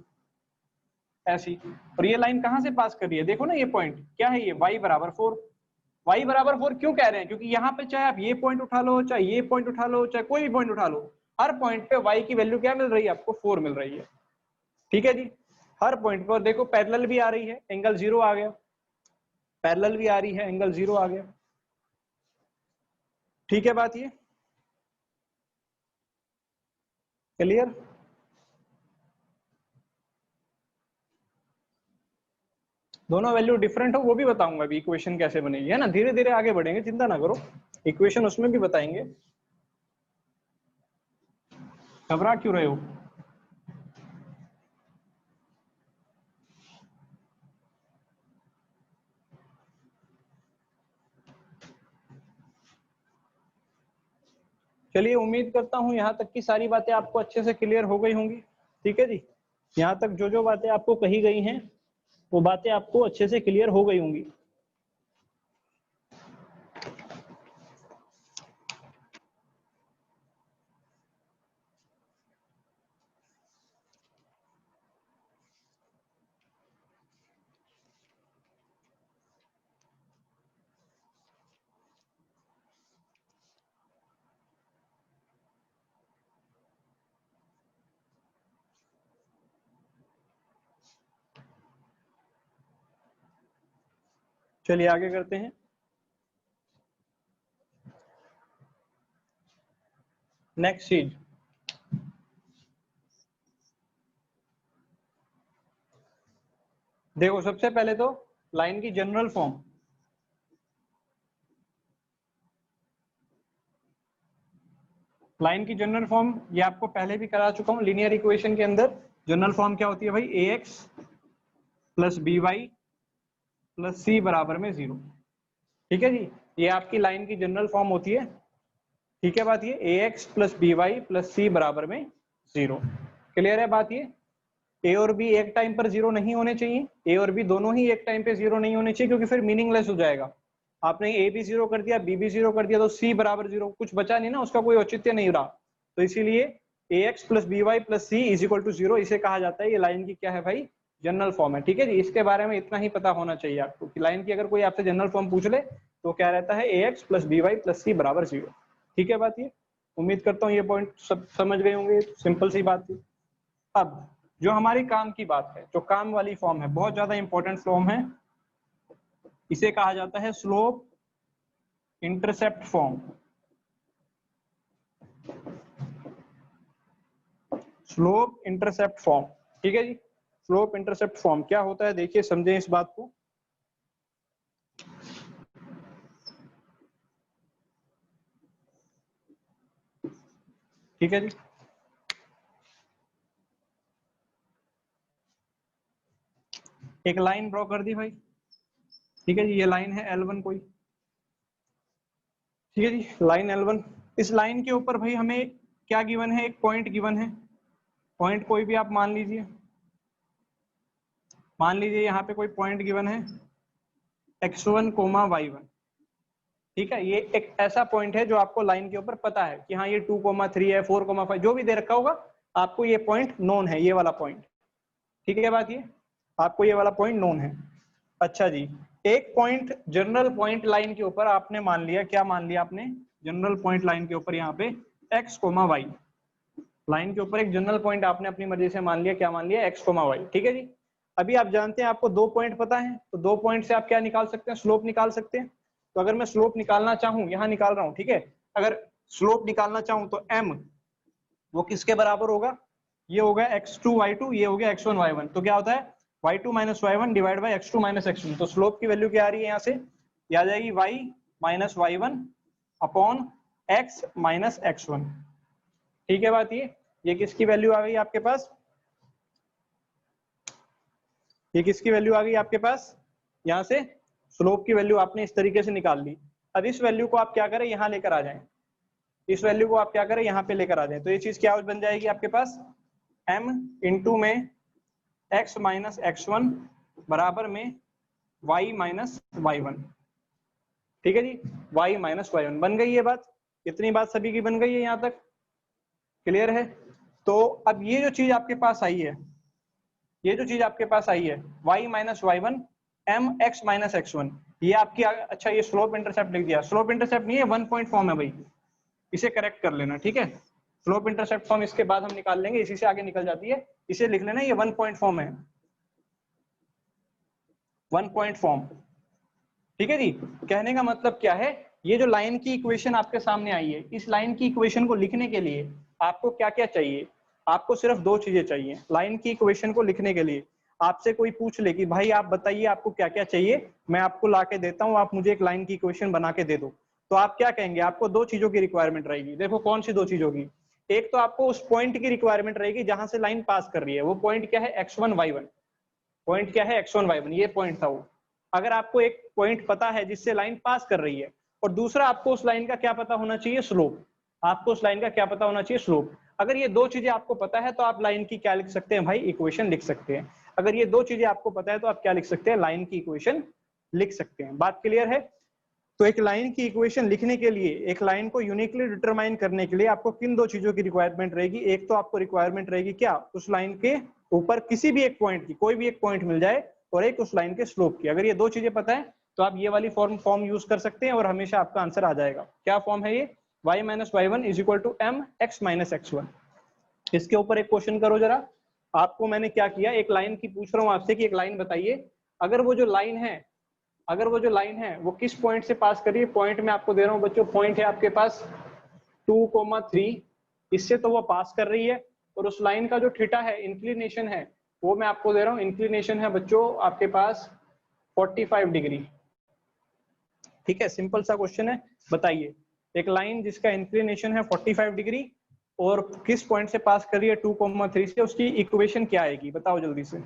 ऐसी, और ये लाइन कहाँ से पास कर रही है, देखो ना ये पॉइंट क्या है, ये y बराबर 4। y बराबर 4 क्यों कह रहे हैं, क्योंकि यहाँ पे चाहे आप ये पॉइंट उठा लो, चाहे ये पॉइंट उठा लो, चाहे कोई भी पॉइंट उठा लो, हर पॉइंट पे y की वैल्यू क्या मिल रही है आपको, 4 मिल रही है। ठीक है जी, हर पॉइंट पर देखो पैरेलल भी आ रही है, एंगल 0 आ गया, पैरेलल भी आ रही है, एंगल 0 आ गया। ठीक है बात ये क्लियर। दोनों वैल्यू डिफरेंट हो वो भी बताऊंगा अभी, इक्वेशन कैसे बनेगी, है ना, धीरे धीरे आगे बढ़ेंगे, चिंता ना करो, इक्वेशन उसमें भी बताएंगे, घबरा क्यों रहे हो। चलिए उम्मीद करता हूं यहाँ तक की सारी बातें आपको अच्छे से क्लियर हो गई होंगी। ठीक है जी, यहाँ तक जो जो बातें आपको कही गई हैं वो बातें आपको अच्छे से क्लियर हो गई होंगी। चलिए आगे करते हैं। नेक्स्ट चीज, देखो सबसे पहले तो लाइन की जनरल फॉर्म, लाइन की जनरल फॉर्म ये आपको पहले भी करा चुका हूं, लीनियर इक्वेशन के अंदर जनरल फॉर्म क्या होती है भाई, ax plus B Y plus C बराबर में 0। ठीक है जी, ये आपकी लाइन की जनरल फॉर्म होती है। ठीक है बात ये, ax plus B Y plus C बराबर में 0। क्लियर है बात ये, ए और बी एक टाइम पर 0 नहीं होने चाहिए, ए और बी दोनों ही एक टाइम पे 0 नहीं होने चाहिए, क्योंकि फिर मीनिंगलेस हो जाएगा। आपने ए भी 0 कर दिया, बी भी 0 कर दिया, तो सी बराबर 0 कुछ बचा नहीं ना, उसका कोई औचित्य नहीं रहा। तो इसीलिए ax plus B Y plus c is equal to 0 इसे कहा जाता है, ये लाइन की क्या है भाई, जनरल फॉर्म है। ठीक है जी, इसके बारे में इतना ही पता होना चाहिए आपको कि लाइन की अगर कोई आपसे जनरल फॉर्म पूछ ले तो क्या रहता है, ax plus B Y plus C बराबर 0। ठीक है बात ये, उम्मीद करता हूँ ये पॉइंट सब समझ गए होंगे, सिंपल सी बात थी। अब जो हमारी काम की बात है, जो काम वाली फॉर्म है, बहुत ज्यादा इंपॉर्टेंट फॉर्म है, इसे कहा जाता है slope intercept form. Slope intercept form, ठीक है जी, स्लोप इंटरसेप्ट फॉर्म क्या होता है, देखिए समझें इस बात को। ठीक है जी, एक लाइन ड्रॉ कर दी भाई। ठीक है जी, ये लाइन है L1 कोई। ठीक है जी, लाइन L1, इस लाइन के ऊपर भाई हमें क्या गिवन है, एक पॉइंट गिवन है, पॉइंट कोई भी आप मान लीजिए, मान लीजिए यहाँ पे कोई पॉइंट गिवन है x1 कोमा y1। ठीक है, ये एक ऐसा पॉइंट है जो आपको लाइन के ऊपर पता है कि हाँ ये 2,3 है, 4,5 जो भी दे रखा होगा, आपको ये पॉइंट नोन है, ये वाला पॉइंट। ठीक है बात ये, आपको ये वाला पॉइंट नोन है। अच्छा जी, एक पॉइंट जनरल पॉइंट लाइन के ऊपर आपने मान लिया, क्या मान लिया आपने, जनरल पॉइंट लाइन के ऊपर यहाँ पे x, y, लाइन के ऊपर एक जनरल पॉइंट आपने अपनी मर्जी से मान लिया, क्या मान लिया, x, y। ठीक है जी, अभी आप जानते हैं आपको दो पॉइंट पता है, तो दो पॉइंट से आप क्या निकाल सकते हैं, स्लोप निकाल सकते हैं। तो अगर मैं स्लोप निकालना चाहूं, यहाँ निकाल रहा हूं, ठीक है, अगर स्लोप निकालना चाहूं तो m वो किसके बराबर होगा, ये होगा x2 y2, ये हो गया x1 y1, तो क्या होता है y2 minus y1 divide by x2 minus x1। तो स्लोप की वैल्यू क्या आ रही है यहाँ से, ये आ जाएगी y minus y1 upon x minus x1। ठीक है बात ये किसकी वैल्यू आ गई आपके पास, ये किसकी वैल्यू आ गई आपके पास, यहाँ से स्लोप की वैल्यू आपने इस तरीके से निकाल ली। अब इस वैल्यू को आप क्या करें, यहाँ लेकर आ जाएं, इस वैल्यू को आप क्या करें, यहाँ पे लेकर आ जाएं, तो ये चीज क्या बन जाएगी आपके पास, m इंटू में x माइनस x1 बराबर में y माइनस y1। ठीक है जी, y माइनस y1 बन गई ये बात, इतनी बात सभी की बन गई है, यहाँ तक क्लियर है। तो अब ये जो चीज आपके पास आई है, ये जो चीज आपके पास आई है y minus y one m x minus x one, ये आपकी अच्छा ये स्लोप इंटरसेप्ट लिख दिया। स्लोप इंटरसेप्ट नहीं है, 1 पॉइंट फॉर्म है भाई, इसे करेक्ट कर लेना, ठीक है। स्लोप इंटरसेप्ट फॉर्म इसके बाद हम निकाल लेंगे, इसी से आगे निकल जाती है, इसे लिख लेना, ये 1 पॉइंट फॉर्म है, 1 पॉइंट फॉर्म, ठीक है जी। कहने का मतलब क्या है, ये जो लाइन की इक्वेशन आपके सामने आई है, इस लाइन की इक्वेशन को लिखने के लिए आपको क्या क्या चाहिए, आपको सिर्फ दो चीजें चाहिए। लाइन की इक्वेशन को लिखने के लिए आपसे कोई पूछ ले कि भाई आप बताइए आपको क्या क्या चाहिए, मैं आपको ला के देता हूँ, आप मुझे एक लाइन की इक्वेशन बना के दे दो, तो आप क्या कहेंगे, आपको दो चीजों की रिक्वायरमेंट रहेगी। देखो कौन सी दो चीजों की, एक तो आपको उस पॉइंट की रिक्वायरमेंट रहेगी जहां से लाइन पास कर रही है, वो पॉइंट क्या है, x1 y1, पॉइंट क्या है, x1 y1, ये पॉइंट था वो। अगर आपको एक पॉइंट पता है जिससे लाइन पास कर रही है, और दूसरा आपको उस लाइन का क्या पता होना चाहिए, स्लोप, आपको उस लाइन का क्या पता होना चाहिए, स्लोप। अगर ये दो चीजें आपको पता है तो आप लाइन की क्या लिख सकते हैं भाई, इक्वेशन लिख सकते हैं। अगर ये दो चीजें आपको पता है तो आप क्या लिख सकते हैं, लाइन की इक्वेशन लिख सकते हैं। बात क्लियर है। तो एक लाइन की इक्वेशन लिखने के लिए, एक लाइन को यूनिकली डिटरमाइन करने के लिए आपको किन दो चीजों की रिक्वायरमेंट रहेगी, एक तो आपको रिक्वायरमेंट रहेगी क्या, उस लाइन के ऊपर किसी भी एक पॉइंट की, कोई भी एक पॉइंट मिल जाए, और एक उस लाइन के स्लोप की। अगर ये दो चीजें पता है तो आप ये वाली फॉर्म यूज कर सकते हैं और हमेशा आपका आंसर आ जाएगा। क्या फॉर्म है ये, y minus y one is equal to M x minus x one. इसके ऊपर एक क्वेश्चन करो जरा। आपको मैंने क्या किया, एक लाइन की पूछ रहा हूँ आपसे कि एक लाइन बताइए, अगर वो जो लाइन है, अगर वो जो लाइन है वो किस पॉइंट से पास कर रही है। पॉइंट में आपको दे रहा हूँ बच्चों, पॉइंट है आपके पास 2,3, इससे तो वो पास कर रही है, और उस लाइन का जो थीटा है, इंक्लिनेशन है, वो मैं आपको दे रहा हूँ, इंक्लिनेशन है बच्चों आपके पास 45 डिग्री। ठीक है, सिंपल सा क्वेश्चन है, बताइए एक लाइन जिसका इंक्लिनेशन है 45 डिग्री और किस पॉइंट से पास कर रही है 2,3 से, उसकी इक्वेशन क्या आएगी, बताओ जल्दी से।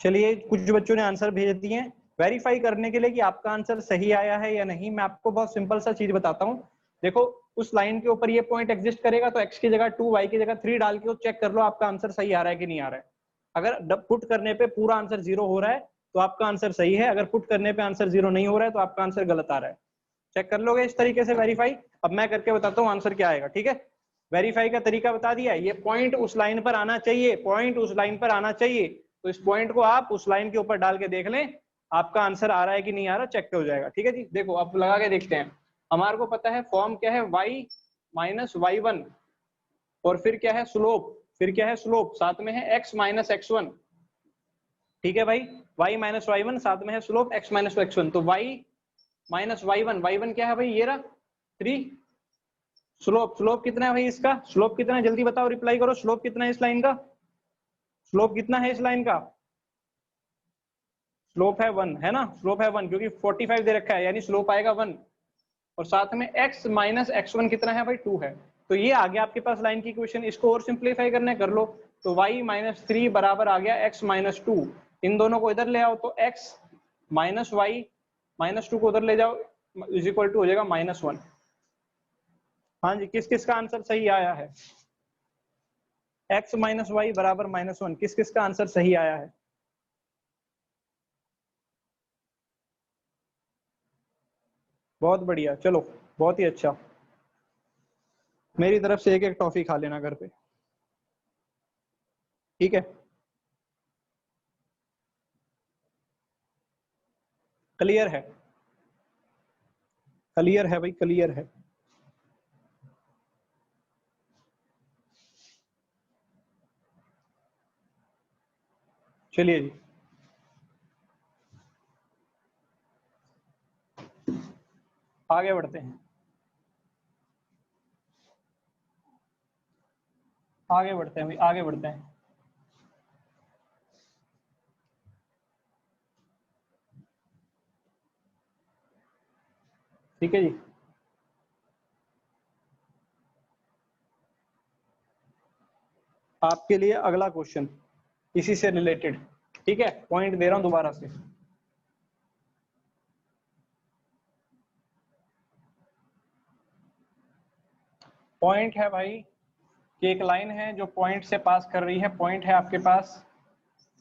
चलिए कुछ बच्चों ने आंसर भेज दिए हैं। वेरीफाई करने के लिए कि आपका आंसर सही आया है या नहीं, मैं आपको बहुत सिंपल सा चीज बताता हूँ। देखो उस लाइन के ऊपर ये पॉइंट एग्जिस्ट करेगा तो x की जगह 2, y की जगह 3 डाल के चेक कर लो आपका आंसर सही आ रहा है कि नहीं आ रहा है। अगर पुट करने पे पूरा आंसर 0 हो रहा है तो आपका आंसर सही है, अगर पुट करने पे आंसर 0 नहीं हो रहा है तो आपका आंसर गलत आ रहा है। चेक कर लोगे इस तरीके से वेरीफाई। अब मैं करके बताता हूँ आंसर क्या आएगा, ठीक है। वेरीफाई का तरीका बता दिया, ये पॉइंट उस लाइन पर आना चाहिए, पॉइंट उस लाइन पर आना चाहिए, तो इस पॉइंट को आप उस लाइन के ऊपर डाल के देख लें, आपका आंसर आ रहा है कि नहीं आ रहा, चेक हो जाएगा। ठीक है जी, देखो अब लगा के देखते हैं। हमारे को पता है फॉर्म क्या है, y माइनस वाई वन, और फिर क्या है स्लोप, फिर क्या है स्लोप, साथ में है x माइनस एक्स वन। ठीक है भाई, y माइनस वाई वन, साथ में है slope x minus x one, तो y माइनस वाई वन क्या है भाई, ये रहा 3। स्लोप, स्लोप कितना है भाई इसका, स्लोप कितना है जल्दी बताओ, रिप्लाई करो, स्लोप कितना है इस लाइन का, स्लोप कितना है इस लाइन का, स्लोप है 1 है ना, स्लोप है 1 क्योंकि 45 दे रखा है, यानी स्लोप आएगा 1, और साथ में x माइनस एक्स वन कितना है भाई, 2 है। तो ये आ गया आपके पास लाइन की इक्वेशन, इसको और सिंप्लीफाई करना है कर लो, तो y माइनस थ्री बराबर आ गया x माइनस टू। इन दोनों को इधर ले आओ तो x minus y minus two को उधर ले जाओ, इज इक्वल टू हो जाएगा -1। हाँ जी, किस किस का आंसर सही आया है, x माइनस वाई बराबर -1, किस किस का आंसर सही आया है। बहुत बढ़िया, चलो बहुत ही अच्छा। मेरी तरफ से एक एक टॉफी खा लेना घर पे, ठीक है। क्लियर है, क्लियर है भाई, क्लियर है। चलिए जी, आगे बढ़ते हैं, आगे बढ़ते हैं भाई, आगे बढ़ते हैं। ठीक है जी, आपके लिए अगला क्वेश्चन इसी से रिलेटेड, ठीक है, पॉइंट दे रहा हूं दोबारा से। पॉइंट है भाई कि एक लाइन है जो पॉइंट से पास कर रही है, पॉइंट है आपके पास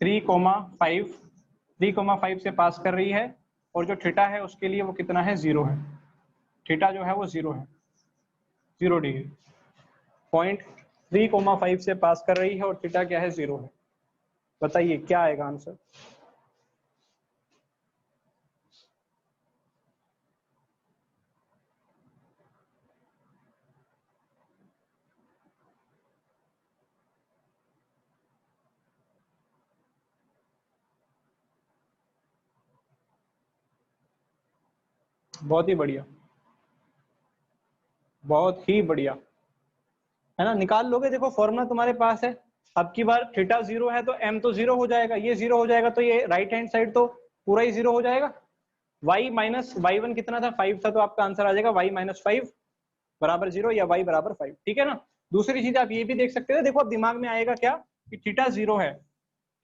3,5, 3,5 से पास कर रही है, और जो थीटा है उसके लिए वो कितना है, 0 है। थीटा जो है वो 0 है, 0 डिग्री। पॉइंट 3,5 से पास कर रही है और थीटा क्या है, 0 है। बताइए क्या आएगा आंसर। बहुत ही बढ़िया, बहुत ही बढ़िया, है ना, निकाल लोगे। देखो फॉर्मूला तुम्हारे पास है, अब की बार थीटा 0 है तो m तो 0 हो जाएगा, ये 0 हो जाएगा तो ये राइट हैंड साइड तो पूरा ही 0 हो जाएगा। y माइनस y1 कितना था, 5 था, तो आपका आंसर आ जाएगा y माइनस 5 बराबर 0 या y बराबर 5, ठीक है ना। दूसरी चीज आप ये भी देख सकते थे, देखो अब दिमाग में आएगा क्या कि थीटा 0 है,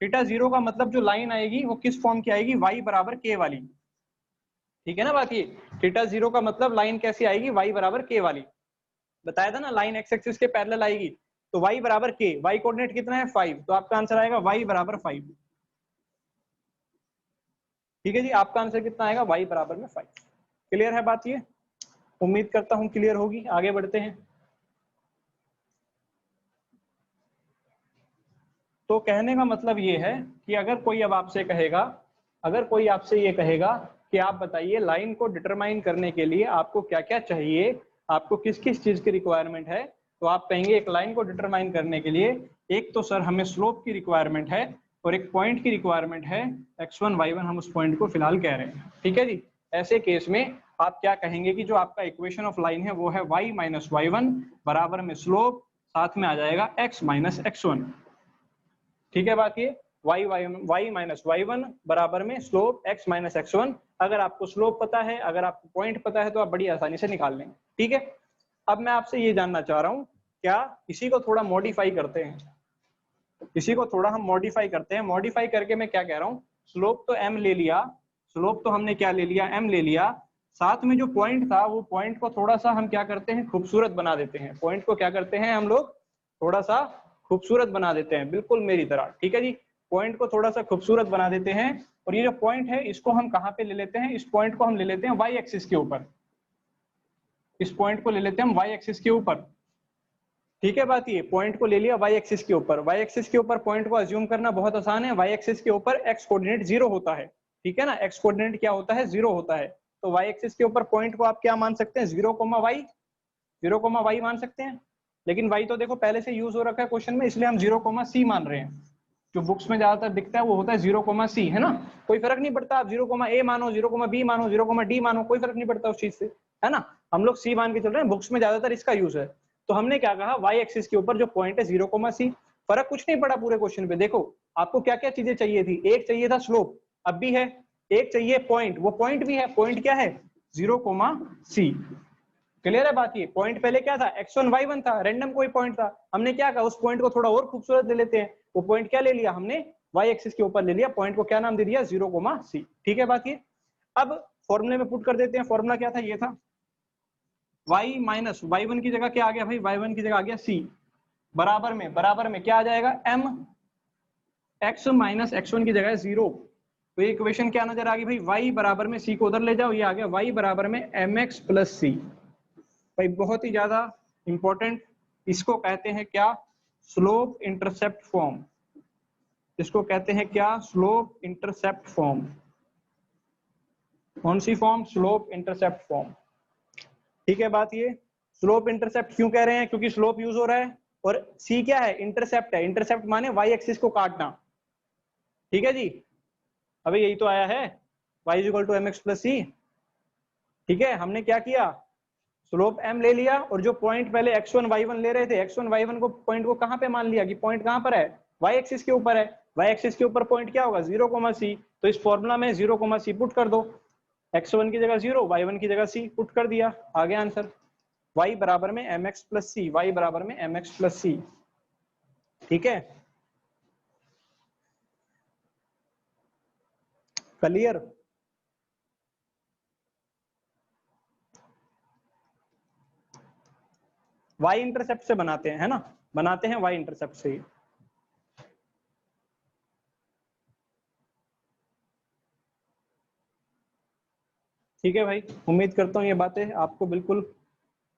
थीटा 0 का मतलब जो लाइन आएगी वो किस फॉर्म की आएगी, y बराबर k वाली, ठीक है ना बात। ये थीटा 0 का मतलब लाइन कैसी आएगी, y बराबर k वाली, बताया था ना, लाइन एक्स एक्सिस के पैरेलल आएगी। तो y बराबर k, y कोऑर्डिनेट कितना है 5, तो आपका आंसर आएगा y बराबर 5, ठीक है जी। आपका आंसर कितना आएगा, y बराबर में 5। क्लियर है बात ये, उम्मीद करता हूं क्लियर होगी। आगे बढ़ते हैं। तो कहने का मतलब ये है कि अगर कोई अब आपसे कहेगा, अगर कोई आपसे ये कहेगा कि आप बताइए लाइन को डिटरमाइन करने के लिए आपको क्या क्या चाहिए, आपको किस किस चीज की रिक्वायरमेंट है, तो आप कहेंगे एक लाइन को डिटरमाइन करने के लिए एक तो सर हमें स्लोप की रिक्वायरमेंट है और एक पॉइंट की रिक्वायरमेंट है, x1 y1 हम उस पॉइंट को फिलहाल कह रहे हैं, ठीक है जी। ऐसे केस में आप क्या कहेंगे कि जो आपका इक्वेशन ऑफ लाइन है वो है y माइनस y1 बराबर में स्लोप, साथ में आ जाएगा x माइनस x1, ठीक है बात ये। y माइनस y1 बराबर में स्लोप x माइनस x1। अगर आपको स्लोप पता है, अगर आपको पॉइंट पता है, तो आप बड़ी आसानी से निकाल लेंगे, ठीक है। अब मैं आपसे ये जानना चाह रहा हूँ, क्या इसी को थोड़ा मॉडिफाई करते हैं, इसी को थोड़ा हम मॉडिफाई करते हैं। मॉडिफाई करके मैं क्या कह रहा हूँ, स्लोप तो m ले लिया, स्लोप तो हमने क्या ले लिया, m ले लिया, साथ में जो पॉइंट था वो पॉइंट को थोड़ा सा हम क्या करते हैं, खूबसूरत बना देते हैं। पॉइंट को क्या करते हैं हम लोग, थोड़ा सा खूबसूरत बना देते हैं, बिल्कुल मेरी तरह, ठीक है जी। पॉइंट को थोड़ा सा खूबसूरत बना देते हैं, और ये जो पॉइंट है इसको हम कहाँ पे ले लेते हैं, इस पॉइंट को हम ले लेते हैं y एक्सिस के ऊपर, इस पॉइंट को ले लेते हैं हम y एक्सिस के ऊपर, ठीक है बात। ये पॉइंट को ले लिया y एक्सिस के ऊपर, y एक्सिस के ऊपर पॉइंट को अज्यूम करना बहुत आसान है। y एक्सिस के ऊपर x कोऑर्डिनेट 0 होता है, ठीक है ना, x कोऑर्डिनेट क्या होता है, 0 होता है। तो y एक्सिस के ऊपर पॉइंट को आप क्या मान सकते हैं, 0, y, 0, y मान सकते हैं। लेकिन y तो देखो पहले से यूज हो रखा है क्वेश्चन में, इसलिए हम 0, c मान रहे हैं। जो बुक्स में ज्यादातर दिखता है वो होता है 0, c, है ना। कोई फर्क नहीं पड़ता, आप 0, a मानो, 0, b मानो, 0, d मानो, कोई फर्क नहीं पड़ता उस चीज से, है ना। हम लोग c मान के चल रहे हैं, बुक्स में ज्यादातर इसका यूज है। तो हमने क्या कहा, y एक्सिस के ऊपर जो पॉइंट है 0, c, फर्क कुछ नहीं पड़ा पूरे क्वेश्चन पे। देखो आपको क्या क्या चीजें चाहिए थी, एक चाहिए था स्लोप, अब भी है, एक चाहिए पॉइंट, वो पॉइंट भी है। पॉइंट क्या है, 0, c। क्लियर है बात। ये पॉइंट पहले क्या था, x1 y1 था, रैंडम कोई पॉइंट था। हमने क्या कहा, उस पॉइंट को थोड़ा और खूबसूरत ले लेते हैं। वो पॉइंट क्या ले लिया हमने, y एक्सिस के ऊपर ले लिया, पॉइंट को क्या नाम दे दिया, 0, c, ठीक है बात ये। अब फॉर्मूले में पुट कर देते हैं, फॉर्मूला क्या था, ये था y माइनस y1 की जगह क्या आ गया भाई, y1 की जगह आ गया c, बराबर में क्या आ जाएगा, m, x माइनस x1 की जगह 0। तो ये इक्वेशन क्या नजर आ गई भाई, y बराबर में c को उधर ले जाओ, ये आ गया y बराबर में mx प्लस c। भाई बहुत ही ज्यादा इंपॉर्टेंट, इसको कहते हैं क्या, स्लोप इंटरसेप्ट फॉर्म। इसको कहते हैं क्या, स्लोप इंटरसेप्ट फॉर्म। कौन सी फॉर्म, स्लोप इंटरसेप्ट फॉर्म, ठीक है बात ये। स्लोप इंटरसेप्ट क्यों कह रहे हैं, क्योंकि स्लोप यूज हो रहा है, और सी क्या है, इंटरसेप्ट है। इंटरसेप्ट माने वाई एक्सिस को काटना, ठीक है जी। अभी यही तो आया है, y equal to mx plus C, ठीक है। हमने क्या किया, स्लोप m ले लिया, और जो पॉइंट पहले x1 y1 ले रहे थे, x1 y1 को पॉइंट को कहां पे मान लिया कि पॉइंट कहां पर है, y एक्सिस के ऊपर है। y एक्सिस के ऊपर पॉइंट क्या होगा, 0, c। तो इस फॉर्मूला में 0, c पुट कर दो, x1 की जगह 0, y1 की जगह c पुट कर दिया, आ गया आंसर y बराबर में mx प्लस सी, y बराबर में mx प्लस सी, ठीक है, क्लियर। वाई इंटरसेप्ट से बनाते हैं, है ना, बनाते हैं वाई इंटरसेप्ट से ही। ठीक है भाई, उम्मीद करता हूँ ये बातें आपको बिल्कुल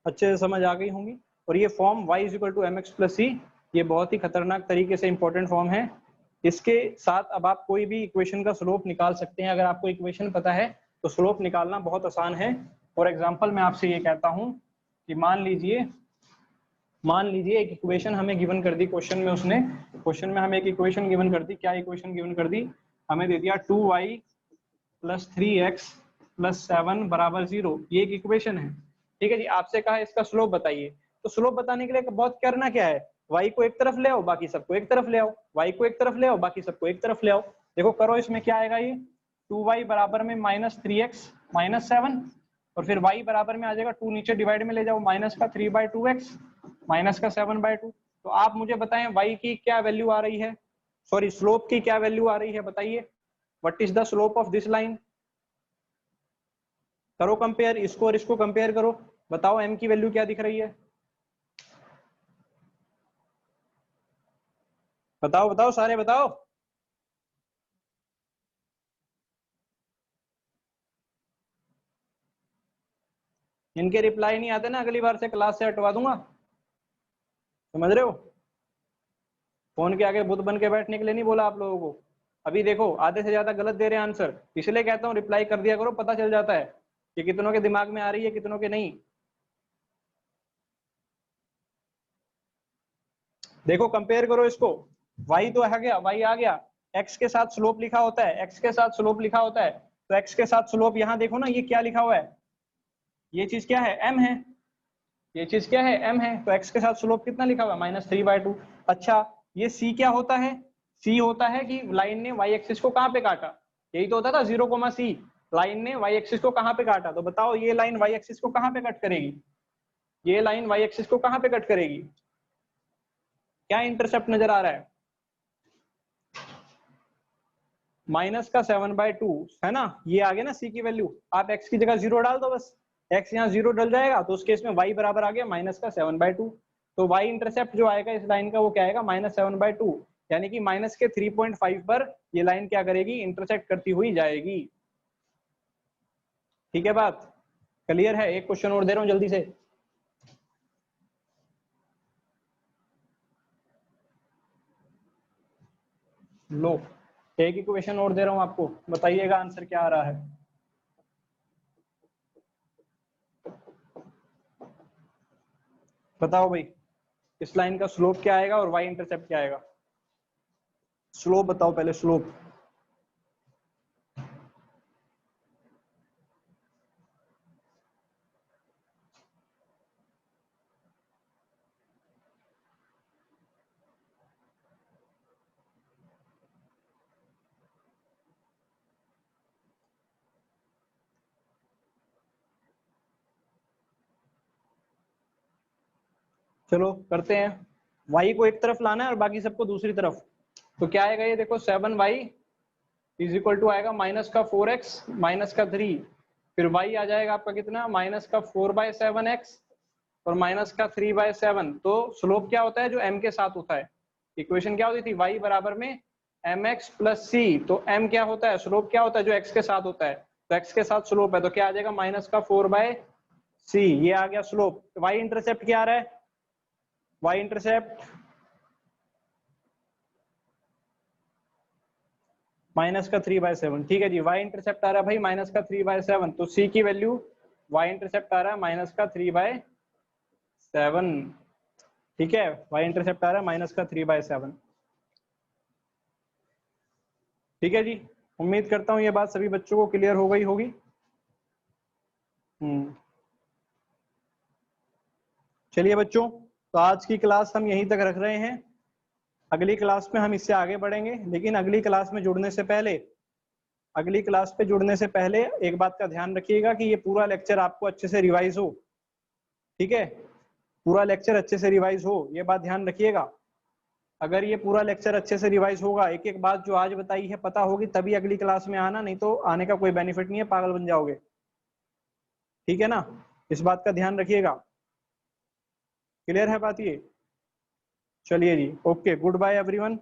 अच्छे से समझ आ गई होंगी। और ये form y is equal to M X plus C, ये बहुत ही खतरनाक तरीके से इंपॉर्टेंट फॉर्म है। इसके साथ अब आप कोई भी इक्वेशन का स्लोप निकाल सकते हैं। अगर आपको इक्वेशन पता है तो स्लोप निकालना बहुत आसान है। फॉर एग्जाम्पल मैं आपसे ये कहता हूँ कि मान लीजिए एक इक्वेशन हमें गिवन कर दी क्वेश्चन में, उसने क्वेश्चन में हमें एक इक्वेशन गिवन कर दी। क्या इक्वेशन गिवन कर दी? हमें दे दिया 2y प्लस 3x प्लस 7 बराबर 0, ये एक इक्वेशन है। ठीक है जी, आपसे कहा इसका स्लोप बताइए। तो स्लोप बताने के लिए बहुत करना क्या है, y को एक तरफ ले आओ, बाकी सबको एक तरफ ले आओ, y को एक तरफ ले आओ, बाकी सबको एक तरफ ले आओ। देखो करो, इसमें क्या आएगा, ये 2y बराबर में माइनस 3x माइनस 7, और फिर y बराबर में आ जाएगा 2 नीचे डिवाइड में ले जाओ, माइनस का 3/2x माइनस का 7/2। तो आप मुझे बताएं y की क्या वैल्यू आ रही है, सॉरी स्लोप की क्या वैल्यू आ रही है, बताइए। What is the slope of this line? करो कंपेयर, इसको और इसको कंपेयर करो, बताओ m की वैल्यू क्या दिख रही है, बताओ बताओ सारे बताओ। इनके रिप्लाई नहीं आते ना, अगली बार से क्लास से हटवा दूंगा, समझ रहे हो। फोन के आगे बुत बन के बैठने के लिए नहीं बोला आप लोगों को। अभी देखो आधे से ज्यादा गलत दे रहे हैं आंसर, इसलिए कहता हूँ रिप्लाई कर दिया करो, पता चल जाता है कि कितनों के दिमाग में आ रही है, कितनों के नहीं। देखो कंपेयर करो इसको, y तो आ गया, y आ गया, x के साथ स्लोप लिखा होता है, x के साथ स्लोप लिखा होता है, तो x के साथ स्लोप यहाँ देखो ना, ये क्या लिखा हुआ है, ये चीज क्या है, m है, ये चीज क्या है, m है। तो x के साथ स्लोप कितना लिखा हुआ है, -3/2। अच्छा, ये c क्या होता है, c होता है कि लाइन ने y एक्सिस को कहाँ पे काटा, यही तो होता था 0, c, लाइन ने y एक्सिस को कहाँ पे काटा। तो बताओ ये लाइन y एक्सिस को कहाँ पे कट करेगी, ये लाइन y एक्सिस को कहाँ पे कट करेगी, क्या इंटरसेप्ट नजर आ रहा है, माइनस का 7/2, है ना। ये आ गया ना c की वैल्यू, आप x की जगह 0 डाल दो बस, x यहाँ 0 डल जाएगा, तो उस केस में y बराबर आ गया माइनस का 7/2। तो y इंटरसेप्ट जो आएगा इस लाइन का वो क्या आएगा, -7/2, यानी कि माइनस के 3.5 पर ये लाइन क्या करेगी, इंटरसेक्ट करती हुई जाएगी। ठीक है, बात क्लियर है। एक क्वेश्चन और दे रहा हूं जल्दी से, लो एक इक्वेशन और दे रहा हूं आपको, बताइएगा आंसर क्या आ रहा है। बताओ भाई, इस लाइन का स्लोप क्या आएगा और वाई इंटरसेप्ट क्या आएगा, स्लोप बताओ पहले, स्लोप। चलो करते हैं, y को एक तरफ लाना है और बाकी सबको दूसरी तरफ। तो क्या आएगा, ये देखो 7y इज इक्वल टू आएगा -4x -3, फिर y आ जाएगा आपका कितना, -4/7x और -3/7। तो स्लोप क्या होता है जो m के साथ होता है, इक्वेशन क्या होती थी, y बराबर में mx प्लस c, तो m क्या होता है, स्लोप क्या होता है जो x के साथ होता है, तो x के साथ स्लोप है, तो क्या आ जाएगा -4/c, ये आ गया स्लोप। y इंटरसेप्ट क्या आ रहा है, y इंटरसेप्ट -3/7, ठीक है जी। y इंटरसेप्ट आ रहा है भाई -3/7, तो c की वैल्यू y इंटरसेप्ट आ रहा है -3/7, ठीक है, y इंटरसेप्ट आ रहा है -3/7। ठीक है जी, उम्मीद करता हूँ ये बात सभी बच्चों को क्लियर हो गई होगी। चलिए बच्चों, तो आज की क्लास हम यहीं तक रख रहे हैं, अगली क्लास में हम इससे आगे बढ़ेंगे। लेकिन अगली क्लास में जुड़ने से पहले, अगली क्लास पे जुड़ने से पहले एक बात का ध्यान रखिएगा कि ये पूरा लेक्चर आपको अच्छे से रिवाइज हो, ठीक है, पूरा लेक्चर अच्छे से रिवाइज हो, ये बात ध्यान रखिएगा। अगर ये पूरा लेक्चर अच्छे से रिवाइज होगा, एक एक बात जो आज बताई है पता होगी, तभी अगली क्लास में आना, नहीं तो आने का कोई बेनिफिट नहीं है, पागल बन जाओगे। ठीक है ना, इस बात का ध्यान रखिएगा। क्लियर है बात ये? चलिए जी, ओके, गुड बाय एवरीवन।